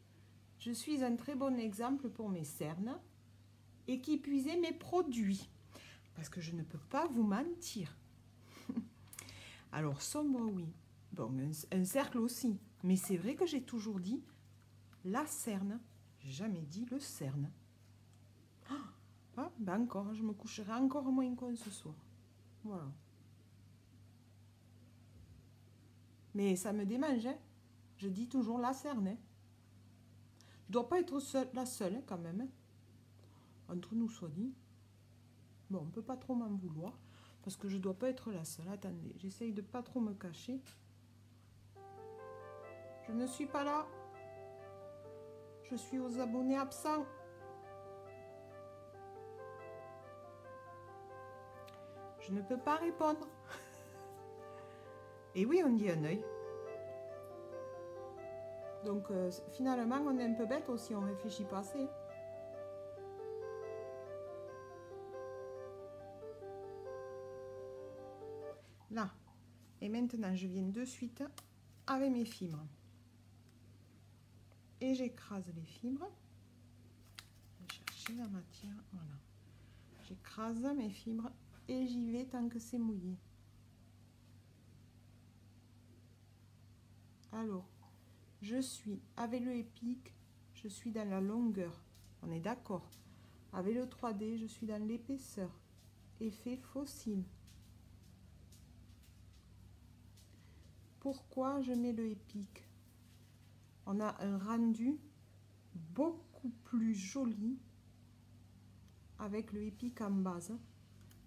Je suis un très bon exemple pour mes cernes et qui puisait mes produits. Parce que je ne peux pas vous mentir. Alors, sombre, oui. Bon, un cercle aussi. Mais c'est vrai que j'ai toujours dit la cerne. J'ai jamais dit le cerne. Ah, ben encore, je me coucherai encore moins con ce soir. Voilà. Mais ça me démange, hein. Je dis toujours la cerne, hein. Je dois pas être la seule, hein, quand même. Hein. Entre nous soit dit. Bon, on ne peut pas trop m'en vouloir. Parce que je ne dois pas être la seule. Attendez, j'essaye de pas trop me cacher. Je ne suis pas là. Je suis aux abonnés absents. Je ne peux pas répondre. Et oui, on dit un œil. Donc, finalement, on est un peu bête aussi. On réfléchit pas assez. Là. Et maintenant, je viens de suite avec mes fibres. Et j'écrase les fibres. Je vais chercher la matière. Voilà. J'écrase mes fibres et j'y vais tant que c'est mouillé. Alors, je suis avec le épique, je suis dans la longueur. On est d'accord. Avec le 3D, je suis dans l'épaisseur. Effet fossile. Pourquoi je mets le épique? On a un rendu beaucoup plus joli avec le épique en base,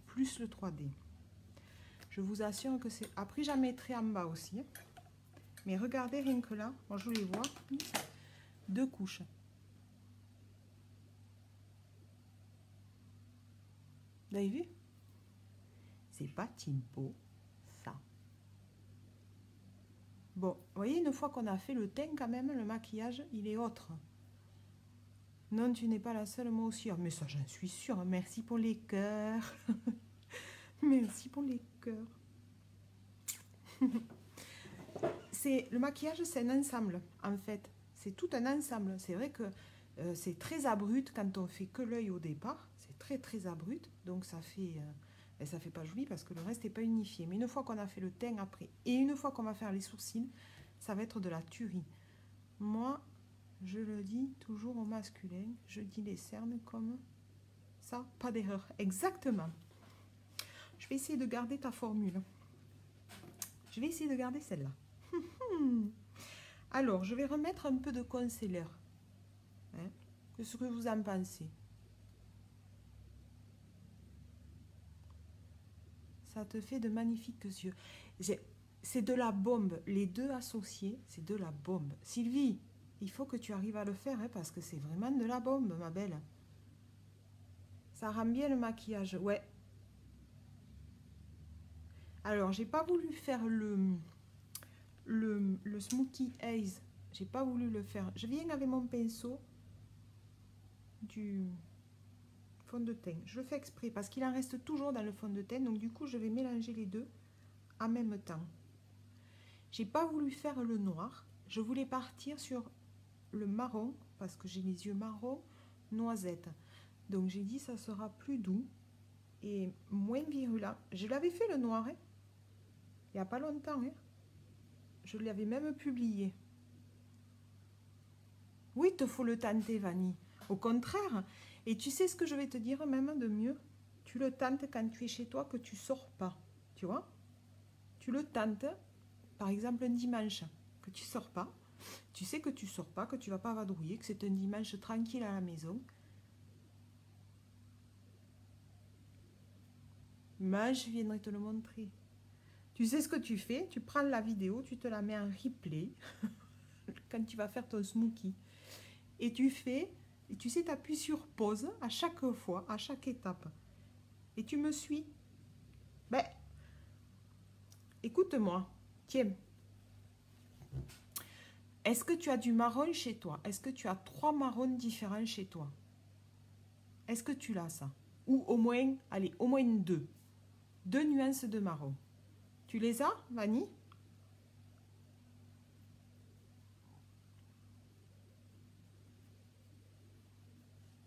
plus le 3D. Je vous assure que c'est... Après, j'en mettrai en bas aussi. Hein. Mais regardez, rien que là, moi je les vois, 2 couches. Vous avez vu? C'est pas Timpo, ça. Bon, vous voyez, une fois qu'on a fait le teint, quand même, le maquillage, il est autre. Non, tu n'es pas la seule, moi aussi. Ah, mais ça, j'en suis sûre. Merci pour les cœurs. Merci pour les cœurs. Le maquillage, c'est un ensemble, en fait. C'est tout un ensemble. C'est vrai que c'est très abrupt quand on fait que l'œil au départ. C'est très, très abrupt. Donc, ça fait pas joli parce que le reste n'est pas unifié. Mais une fois qu'on a fait le teint après et une fois qu'on va faire les sourcils, ça va être de la tuerie. Moi, je le dis toujours au masculin. Je dis les cernes comme ça. Pas d'erreur. Exactement. Je vais essayer de garder ta formule. Je vais essayer de garder celle-là. Alors, je vais remettre un peu de concealer. Hein? Qu'est-ce que vous en pensez? Ça te fait de magnifiques yeux. C'est de la bombe. Les deux associés, c'est de la bombe. Sylvie, il faut que tu arrives à le faire, hein, parce que c'est vraiment de la bombe, ma belle. Ça rend bien le maquillage, ouais. Alors, j'ai pas voulu faire le Smokey Eyes. J'ai pas voulu le faire. Je viens avec mon pinceau du fond de teint. Je le fais exprès parce qu'il en reste toujours dans le fond de teint. Donc, du coup, je vais mélanger les deux en même temps. J'ai pas voulu faire le noir. Je voulais partir sur le marron, parce que j'ai les yeux marron, noisette. Donc j'ai dit ça sera plus doux et moins virulent. Je l'avais fait le noir, hein, il n'y a pas longtemps. Hein. Je l'avais même publié. Oui, il te faut le tenter, Vanille. Au contraire. Et tu sais ce que je vais te dire même de mieux? Tu le tentes quand tu es chez toi, que tu sors pas. Tu vois? Tu le tentes, par exemple un dimanche, que tu sors pas. Tu sais que tu sors pas, que tu vas pas vadrouiller, que c'est un dimanche tranquille à la maison. Mais je viendrai te le montrer. Tu sais ce que tu fais? Tu prends la vidéo, tu te la mets en replay quand tu vas faire ton smoothie. Et tu fais, et tu sais, tu appuies sur pause à chaque fois, à chaque étape. Et tu me suis. Ben, écoute-moi. Tiens. Est-ce que tu as du marron chez toi? Est-ce que tu as 3 marrons différents chez toi? Est-ce que tu l'as ça? Ou au moins, allez, au moins 2. 2 nuances de marron. Tu les as, Vanille?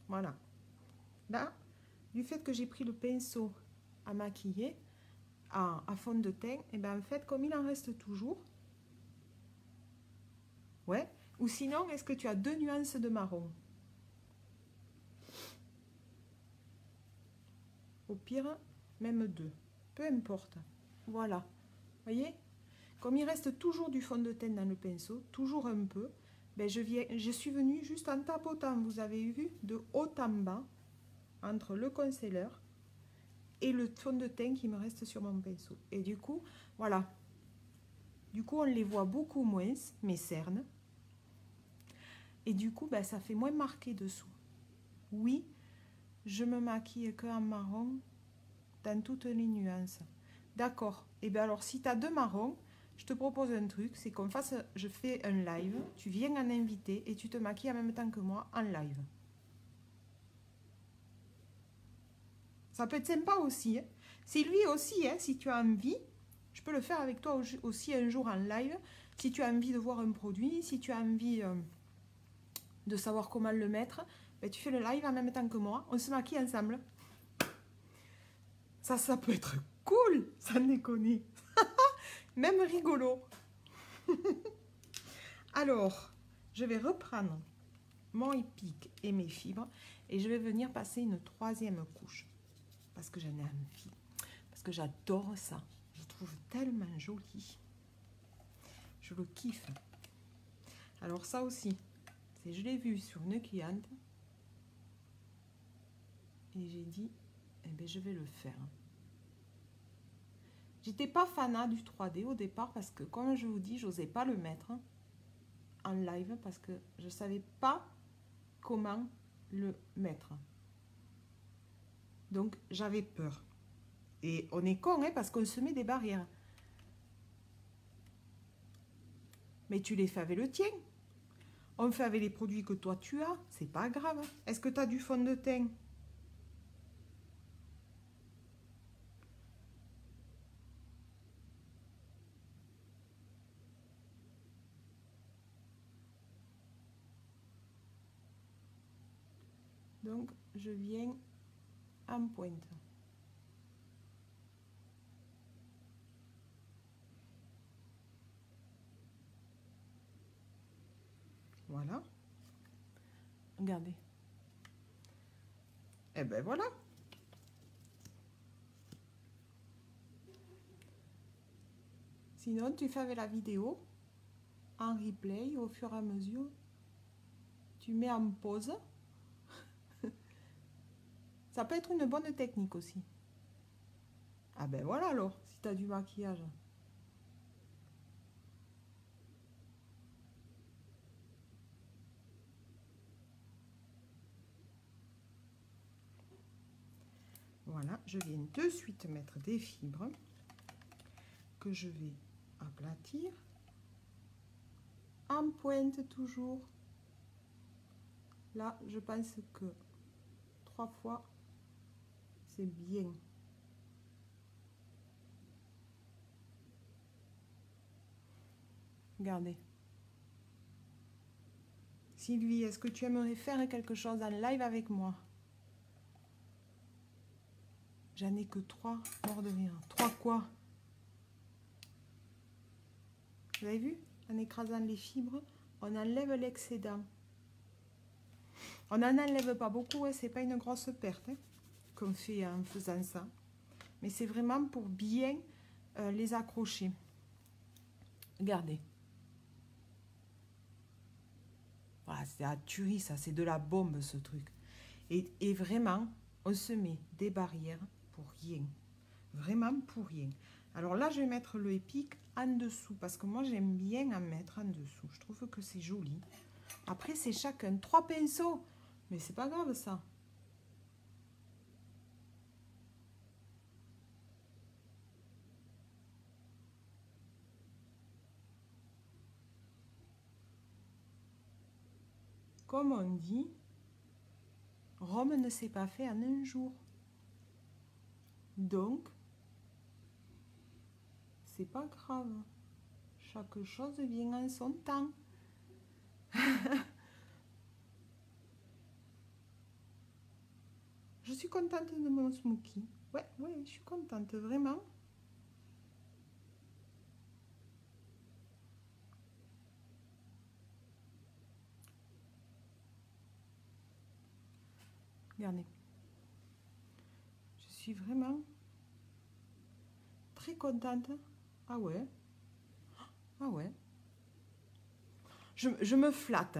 Voilà. Là, du fait que j'ai pris le pinceau à maquiller, à fond de teint, et bien en fait, comme il en reste toujours, ouais, ou sinon, est-ce que tu as 2 nuances de marron? Au pire, même 2. Peu importe. Voilà. Voyez? Comme il reste toujours du fond de teint dans le pinceau, toujours un peu, ben je suis venue juste en tapotant, vous avez vu, de haut en bas, entre le concealer et le fond de teint qui me reste sur mon pinceau. Et du coup, voilà. Du coup, on les voit beaucoup moins, mes cernes. Et du coup, ben, ça fait moins marqué dessous. Oui, je me maquille que en marron dans toutes les nuances. D'accord. Et bien alors, si tu as 2 marrons, je te propose un truc, c'est qu'on fasse, je fais un live, tu viens en invité et tu te maquilles en même temps que moi en live. Ça peut être sympa aussi. Hein. Sylvie aussi, hein, si tu as envie, je peux le faire avec toi aussi un jour en live. Si tu as envie de voir un produit, si tu as envie de savoir comment le mettre, ben, tu fais le live en même temps que moi. On se maquille ensemble. Ça peut être cool, sans déconner. Même rigolo. Alors, je vais reprendre mon épique et mes fibres et je vais venir passer une 3e couche. Parce que j'en ai envie. Parce que j'adore ça. Je le trouve tellement joli. Je le kiffe. Alors ça aussi, je l'ai vu sur une cliente. Et j'ai dit, eh bien, je vais le faire. J'étais pas fanat du 3D au départ parce que, comme je vous dis, j'osais pas le mettre en live parce que je savais pas comment le mettre. Donc, j'avais peur. Et on est con, hein, parce qu'on se met des barrières. Mais tu les fais avec le tien. On fait avec les produits que toi tu as. C'est pas grave. Est-ce que tu as du fond de teint? Donc, je viens en pointe. Voilà. Regardez. Et ben voilà. Sinon, tu fais avec la vidéo en replay au fur et à mesure. Tu mets en pause. Ça peut être une bonne technique aussi. Ah ben voilà alors, si tu as du maquillage. Voilà, je viens de suite mettre des fibres que je vais aplatir. En pointe toujours. Là, je pense que 3 fois, c'est bien. Regardez. Sylvie, est-ce que tu aimerais faire quelque chose en live avec moi? J'en ai que 3, mort de rire. 3 quoi? Vous avez vu? En écrasant les fibres, on enlève l'excédent. On n'en enlève pas beaucoup, hein, c'est pas une grosse perte hein, qu'on fait en faisant ça. Mais c'est vraiment pour bien les accrocher. Regardez. Voilà, c'est la tuerie, ça, c'est de la bombe ce truc. Et vraiment, on se met des barrières pour rien. Vraiment pour rien. Alors là, je vais mettre le épique en dessous, parce que moi, j'aime bien en mettre en dessous. Je trouve que c'est joli. Après, c'est chacun 3 pinceaux. Mais c'est pas grave, ça. Comme on dit, Rome ne s'est pas fait en un jour. Donc, c'est pas grave. Chaque chose vient en son temps. Je suis contente de mon smoky. Ouais, je suis contente, vraiment. Regardez. Je suis vraiment très contente. Ah ouais. Ah ouais. Je me flatte.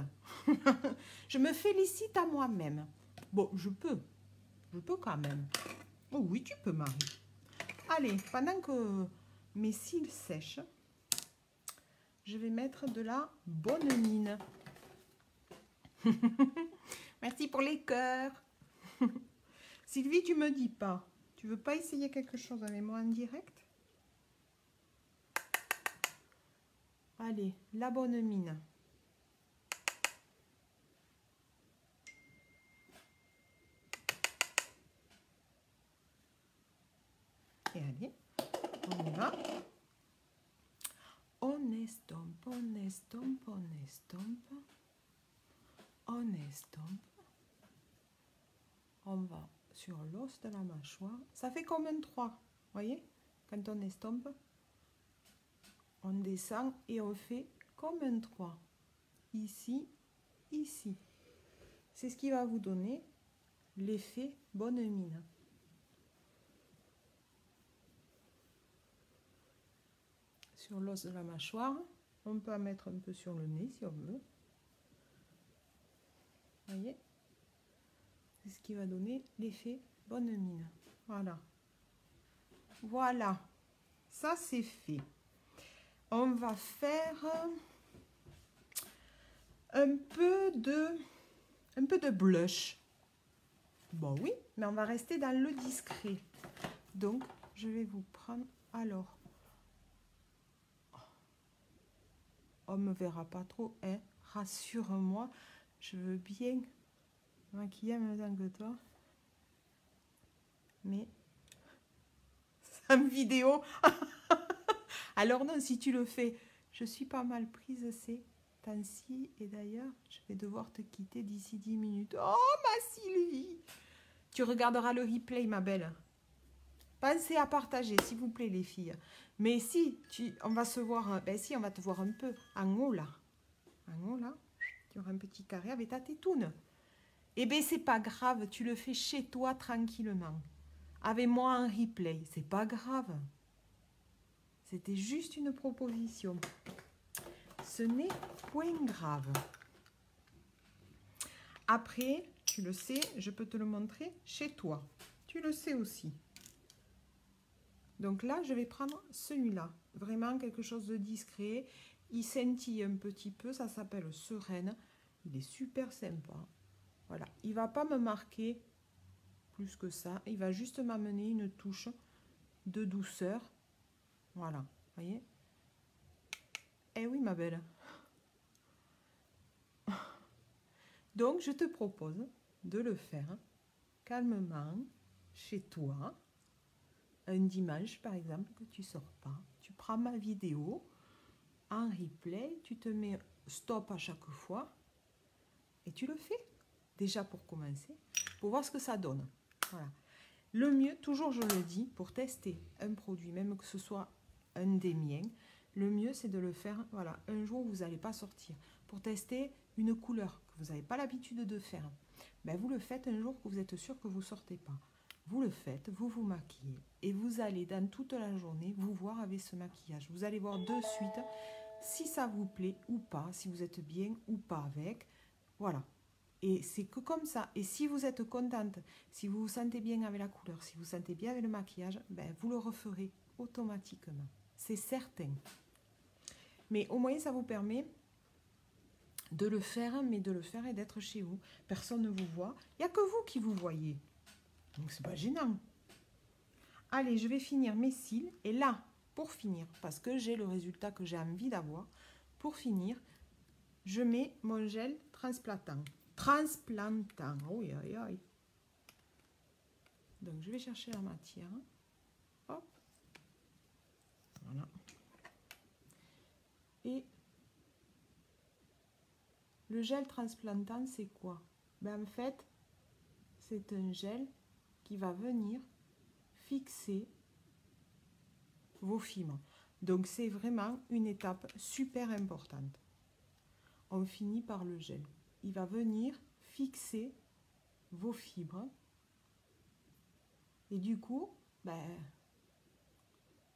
Je me félicite à moi-même. Bon, je peux. Je peux quand même. Oh oui, tu peux, Marie. Allez, pendant que mes cils sèchent, je vais mettre de la bonne mine. Merci pour les cœurs. Sylvie, tu me dis pas. Tu veux pas essayer quelque chose avec moi en direct? Allez, la bonne mine. Et allez, on y va. On estompe, on estompe, on estompe. On estompe. On va sur l'os de la mâchoire. Ça fait comme un 3, voyez? Quand on estompe, on descend et on fait comme un 3. Ici, ici. C'est ce qui va vous donner l'effet bonne mine. Sur l'os de la mâchoire, on peut en mettre un peu sur le nez si on veut. Voyez? C'est ce qui va donner l'effet bonne mine. Voilà. Voilà. Ça, c'est fait. On va faire un peu de blush. Bon, oui, mais on va rester dans le discret. Donc, je vais vous prendre... Alors, on ne me verra pas trop, hein. Rassure-moi, je veux bien maquiller en même temps que toi. Mais, sans vidéo. Alors non, si tu le fais, je suis pas mal prise ces temps-ci. Et d'ailleurs, je vais devoir te quitter d'ici 10 minutes. Oh, ma Sylvie! Tu regarderas le replay, ma belle. Pensez à partager, s'il vous plaît, les filles. Mais si, on va se voir, ben si, on va te voir un peu en haut, là. En haut, là, tu auras un petit carré avec ta tétoune. Eh bien, c'est pas grave, tu le fais chez toi tranquillement. Avec moi en replay, c'est pas grave. C'était juste une proposition. Ce n'est point grave. Après, tu le sais, je peux te le montrer chez toi. Tu le sais aussi. Donc là, je vais prendre celui-là. Vraiment quelque chose de discret. Il scintille un petit peu. Ça s'appelle Sereine. Il est super sympa. Voilà. Il ne va pas me marquer plus que ça. Il va juste m'amener une touche de douceur. Voilà. Vous voyez? Eh oui, ma belle. Donc, je te propose de le faire calmement chez toi. Un dimanche, par exemple, que tu sors pas. Tu prends ma vidéo. en replay, tu te mets stop à chaque fois et tu le fais. Déjà pour commencer, pour voir ce que ça donne. Voilà. Le mieux, toujours je le dis, pour tester un produit, même que ce soit un des miens, le mieux c'est de le faire, voilà, un jour où vous n'allez pas sortir. Pour tester une couleur que vous n'avez pas l'habitude de faire, ben vous le faites un jour que vous êtes sûr que vous ne sortez pas. Vous le faites, vous vous maquillez et vous allez dans toute la journée vous voir avec ce maquillage. Vous allez voir de suite si ça vous plaît ou pas, si vous êtes bien ou pas avec. Voilà. Et c'est que comme ça. Et si vous êtes contente, si vous vous sentez bien avec la couleur, si vous vous sentez bien avec le maquillage, ben vous le referez automatiquement. C'est certain. Mais au moins, ça vous permet de le faire, mais de le faire et d'être chez vous. Personne ne vous voit. Il n'y a que vous qui vous voyez. Donc, c'est pas gênant. Allez, je vais finir mes cils. Et là, pour finir, parce que j'ai le résultat que j'ai envie d'avoir, pour finir, je mets mon gel transplantant. Transplantant. Oui, oui, oui. Donc, je vais chercher la matière. Hop. Voilà. Et le gel transplantant, c'est quoi? Ben, en fait, c'est un gel qui va venir fixer vos fibres. Donc, c'est vraiment une étape super importante. On finit par le gel. Il va venir fixer vos fibres. Et du coup, ben,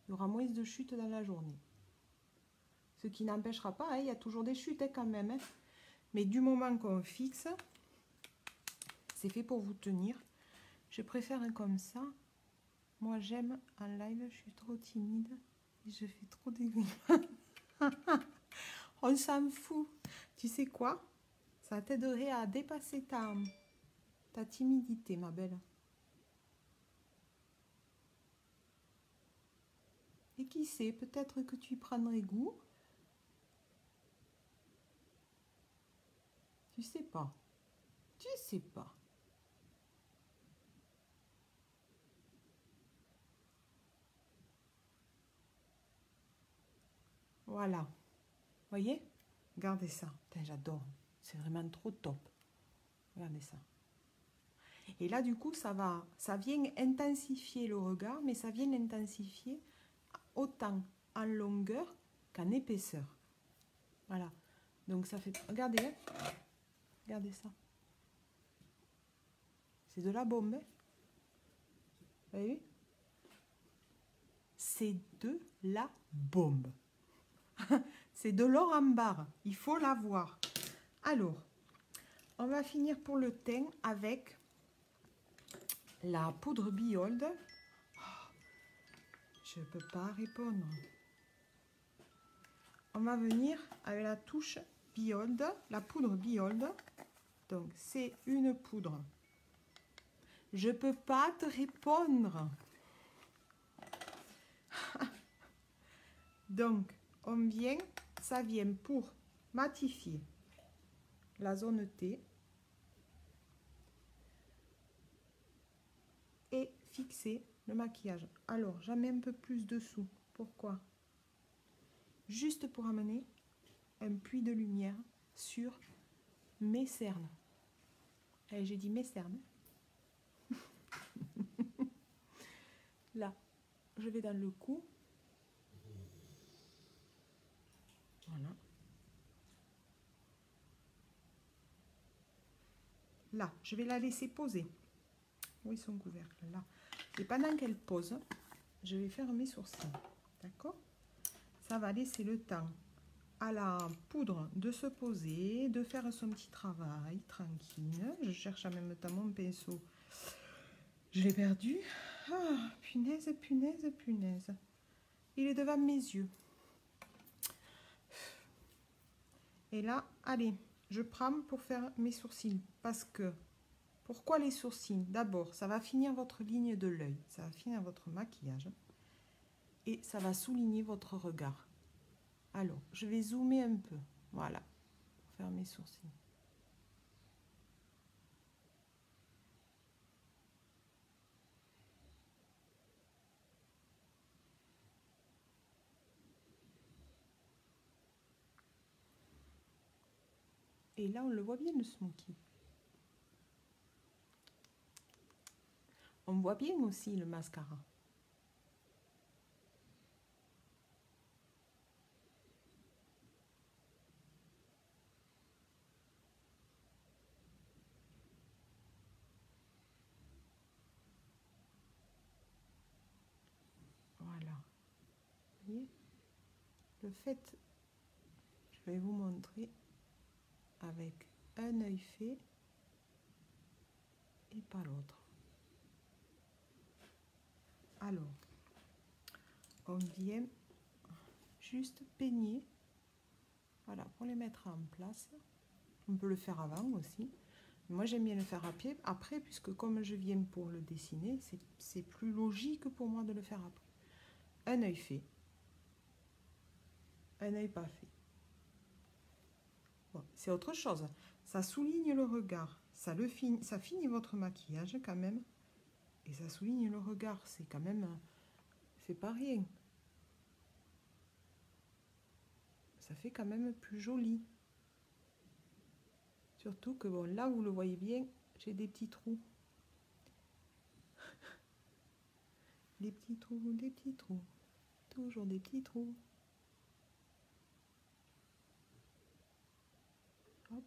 il y aura moins de chutes dans la journée. Ce qui n'empêchera pas, hein, il y a toujours des chutes quand même. Hein. Mais du moment qu'on fixe, c'est fait pour vous tenir. Je préfère comme ça. Moi, j'aime en live, je suis trop timide. Et je fais trop des On s'en fout. Tu sais quoi? Ça t'aiderait à dépasser ta timidité, ma belle. Et qui sait, peut-être que tu y prendrais goût. Tu sais pas. Tu sais pas. Voilà. Voyez? Regardez ça. J'adore. C'est vraiment trop top. Regardez ça. Et là, du coup, ça vient intensifier le regard, mais ça vient l'intensifier autant en longueur qu'en épaisseur. Voilà. Donc, ça fait... Regardez, hein. Regardez ça. C'est de la bombe. Hein. Vous avez vu? C'est de la bombe. C'est de l'or en barre. Il faut l'avoir. Alors, on va finir pour le teint avec la poudre Biold. Oh, je ne peux pas répondre. On va venir avec la touche Biold, la poudre Biold. Donc, c'est une poudre. Je ne peux pas te répondre. Donc, ça vient pour matifier la zone T et fixer le maquillage. Alors, j'en mets un peu plus dessous. Pourquoi? Juste pour amener un puits de lumière sur mes cernes. Et j'ai dit mes cernes. Là, je vais dans le cou. Voilà. Là, je vais la laisser poser. Où est son couvercle? Là. Et pendant qu'elle pose, je vais faire mes sourcils. D'accord? Ça va laisser le temps à la poudre de se poser, de faire son petit travail tranquille. Je cherche en même temps mon pinceau. Je l'ai perdu. Ah, punaise, punaise, punaise. Il est devant mes yeux. Et là, allez, je prends pour faire mes sourcils. Parce que, pourquoi les sourcils? D'abord, ça va finir votre ligne de l'œil. Ça va finir votre maquillage. Et ça va souligner votre regard. Alors, je vais zoomer un peu. Voilà, pour faire mes sourcils. Et là, on le voit bien, le smoky. On voit bien aussi le mascara. Voilà. Vous voyez? Le fait, je vais vous montrer avec un œil fait et pas l'autre. Alors, on vient juste peigner, voilà, pour les mettre en place. On peut le faire avant aussi. Moi, j'aime bien le faire après, puisque comme je viens pour le dessiner, c'est plus logique pour moi de le faire après. Un œil fait, un œil pas fait. Bon, c'est autre chose. Ça souligne le regard. Ça finit votre maquillage quand même. Et ça souligne le regard. C'est quand même... C'est pas rien. Ça fait quand même plus joli. Surtout que, bon, là, vous le voyez bien, j'ai des petits trous. Des petits trous, des petits trous. Toujours des petits trous. Hop.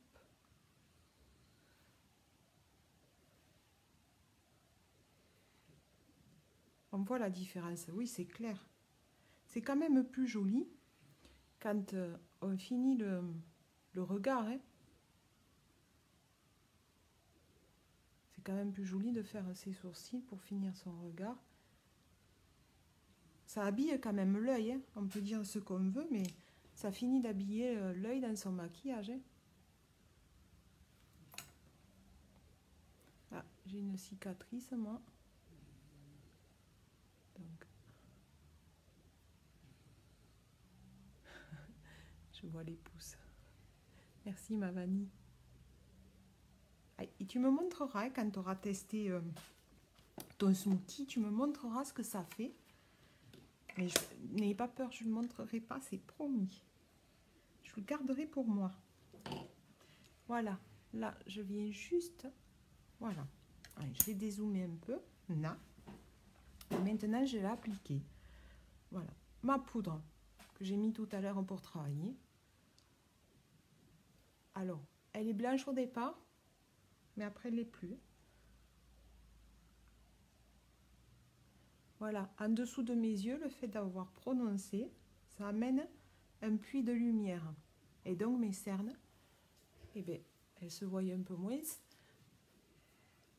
On voit la différence. Oui, c'est clair. C'est quand même plus joli quand on finit le regard. Hein. C'est quand même plus joli de faire ses sourcils pour finir son regard. Ça habille quand même l'œil. Hein. On peut dire ce qu'on veut, mais ça finit d'habiller l'œil dans son maquillage. Hein. Ah, j'ai une cicatrice, moi. Donc, je vois les pouces. Merci, ma vanille. Et tu me montreras, quand tu auras testé ton smoothie, tu me montreras ce que ça fait. Mais n'ayez pas peur, je ne le montrerai pas, c'est promis. Je le garderai pour moi. Voilà, là, je viens juste... Voilà. Allez, je vais dézoomer un peu. Là. Et maintenant, je vais l'appliquer. Voilà. Ma poudre que j'ai mis tout à l'heure pour travailler. Alors, elle est blanche au départ, mais après, elle l'est plus. Voilà, en dessous de mes yeux, le fait d'avoir prononcé, ça amène un puits de lumière. Et donc, mes cernes, eh bien, elles se voient un peu moins.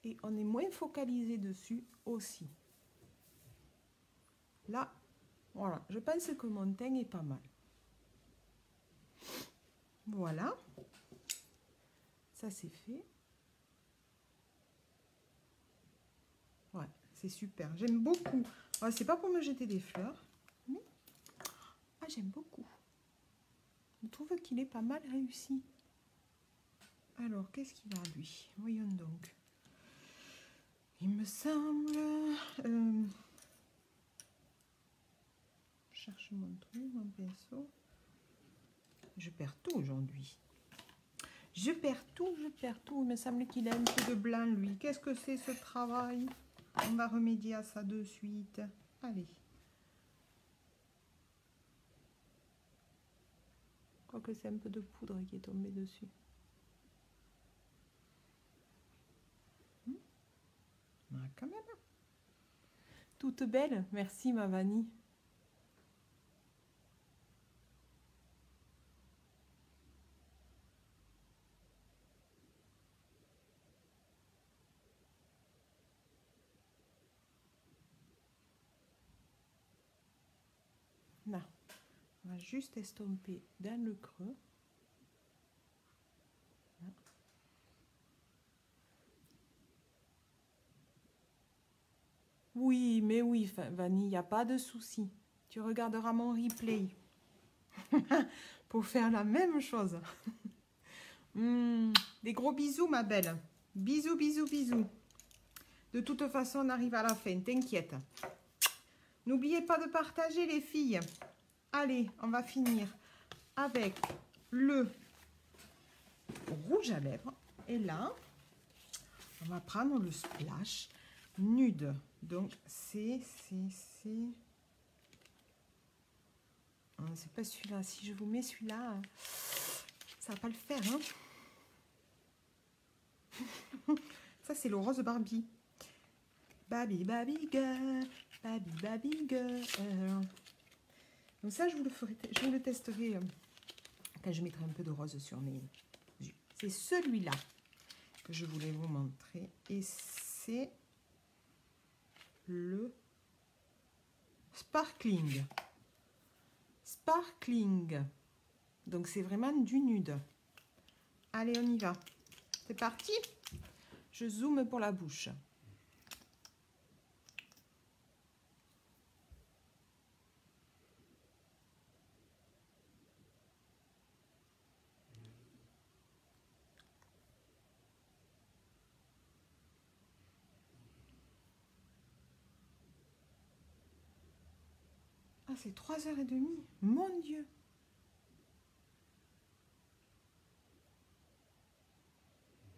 Et on est moins focalisé dessus aussi. Là, voilà, je pense que mon teint est pas mal. Voilà. Ça, c'est fait. Ouais, c'est super. J'aime beaucoup. Ouais, c'est pas pour me jeter des fleurs. Mais... Ah, j'aime beaucoup. Je trouve qu'il est pas mal réussi. Alors, qu'est-ce qu'il a, lui? Voyons donc. Il me semble... Je cherche mon truc, mon pinceau. Je perds tout aujourd'hui. Je perds tout, je perds tout. Il me semble qu'il a un peu de blanc, lui. Qu'est-ce que c'est, ce travail? On va remédier à ça de suite. Allez. Je crois que c'est un peu de poudre qui est tombée dessus. Ah, quand même. Toute belle. Merci, ma vanille. Là. On va juste estomper dans le creux. Là. Oui, mais oui, Vanille, il n'y a pas de souci. Tu regarderas mon replay pour faire la même chose. Des gros bisous, ma belle. Bisous, bisous, bisous. De toute façon, on arrive à la fin, t'inquiète. N'oubliez pas de partager, les filles. Allez, on va finir avec le rouge à lèvres. Et là, on va prendre le Splash Nude. Donc, c'est pas celui-là. Si je vous mets celui-là, ça va pas le faire. Hein. Ça, c'est le rose Barbie. Barbie girl, Barbie girl. Donc ça, je vous le testerai quand je mettrai un peu de rose sur mes yeux. C'est celui-là que je voulais vous montrer. Et c'est le Sparkling. Sparkling. Donc, c'est vraiment du nude. Allez, on y va. C'est parti. Je zoome pour la bouche. Ah, c'est 3h30. Mon Dieu.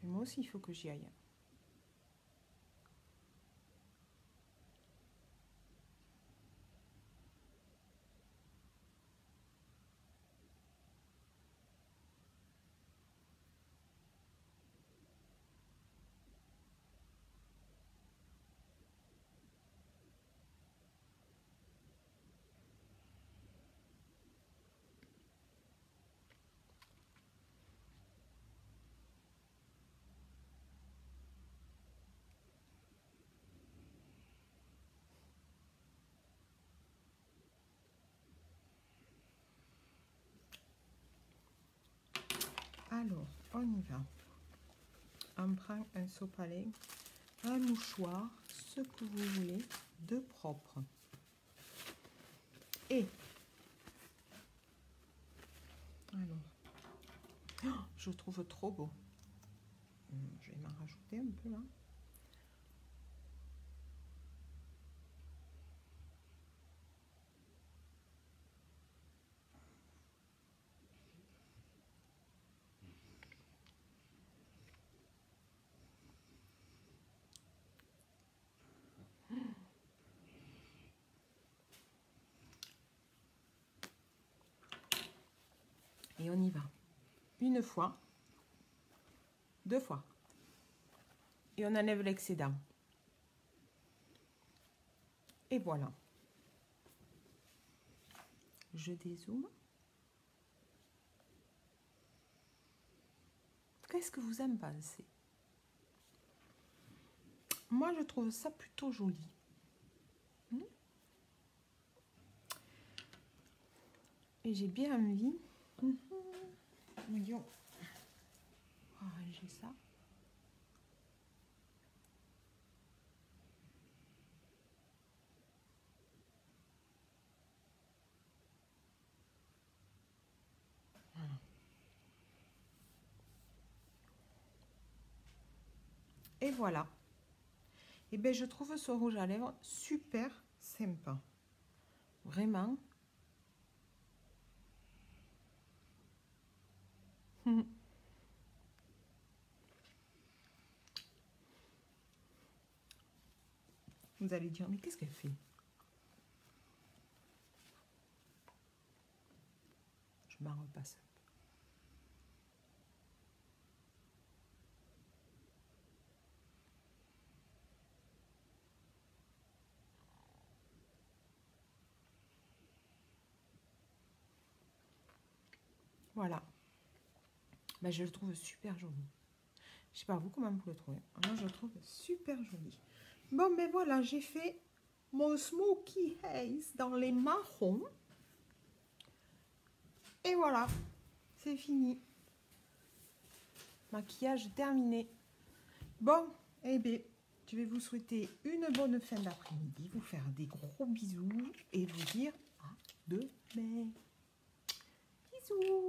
Et moi aussi, il faut que j'y aille. Alors, on y va. On prend un sopalin, un mouchoir, ce que vous voulez, de propre. Et, alors, oh, je le trouve trop beau. Je vais m'en rajouter un peu là. Et on y va. Une fois, deux fois. Et on enlève l'excédent. Et voilà. Je dézoome. Qu'est-ce que vous en pensez? Moi, je trouve ça plutôt joli. Et j'ai bien envie. Voyons. On va ranger ça. Voilà. Et voilà. Et bien, je trouve ce rouge à lèvres super sympa. Vraiment. Vous allez dire, mais qu'est-ce qu'elle fait? Je m'en repasse. Voilà. Ben, je le trouve super joli. Je sais pas vous comment vous le trouvez. Moi, je le trouve super joli. Bon, mais voilà, j'ai fait mon Smoky Haze dans les marrons. Et voilà, c'est fini. Maquillage terminé. Bon, eh bien, je vais vous souhaiter une bonne fin d'après-midi, vous faire des gros bisous et vous dire à demain. Bisous.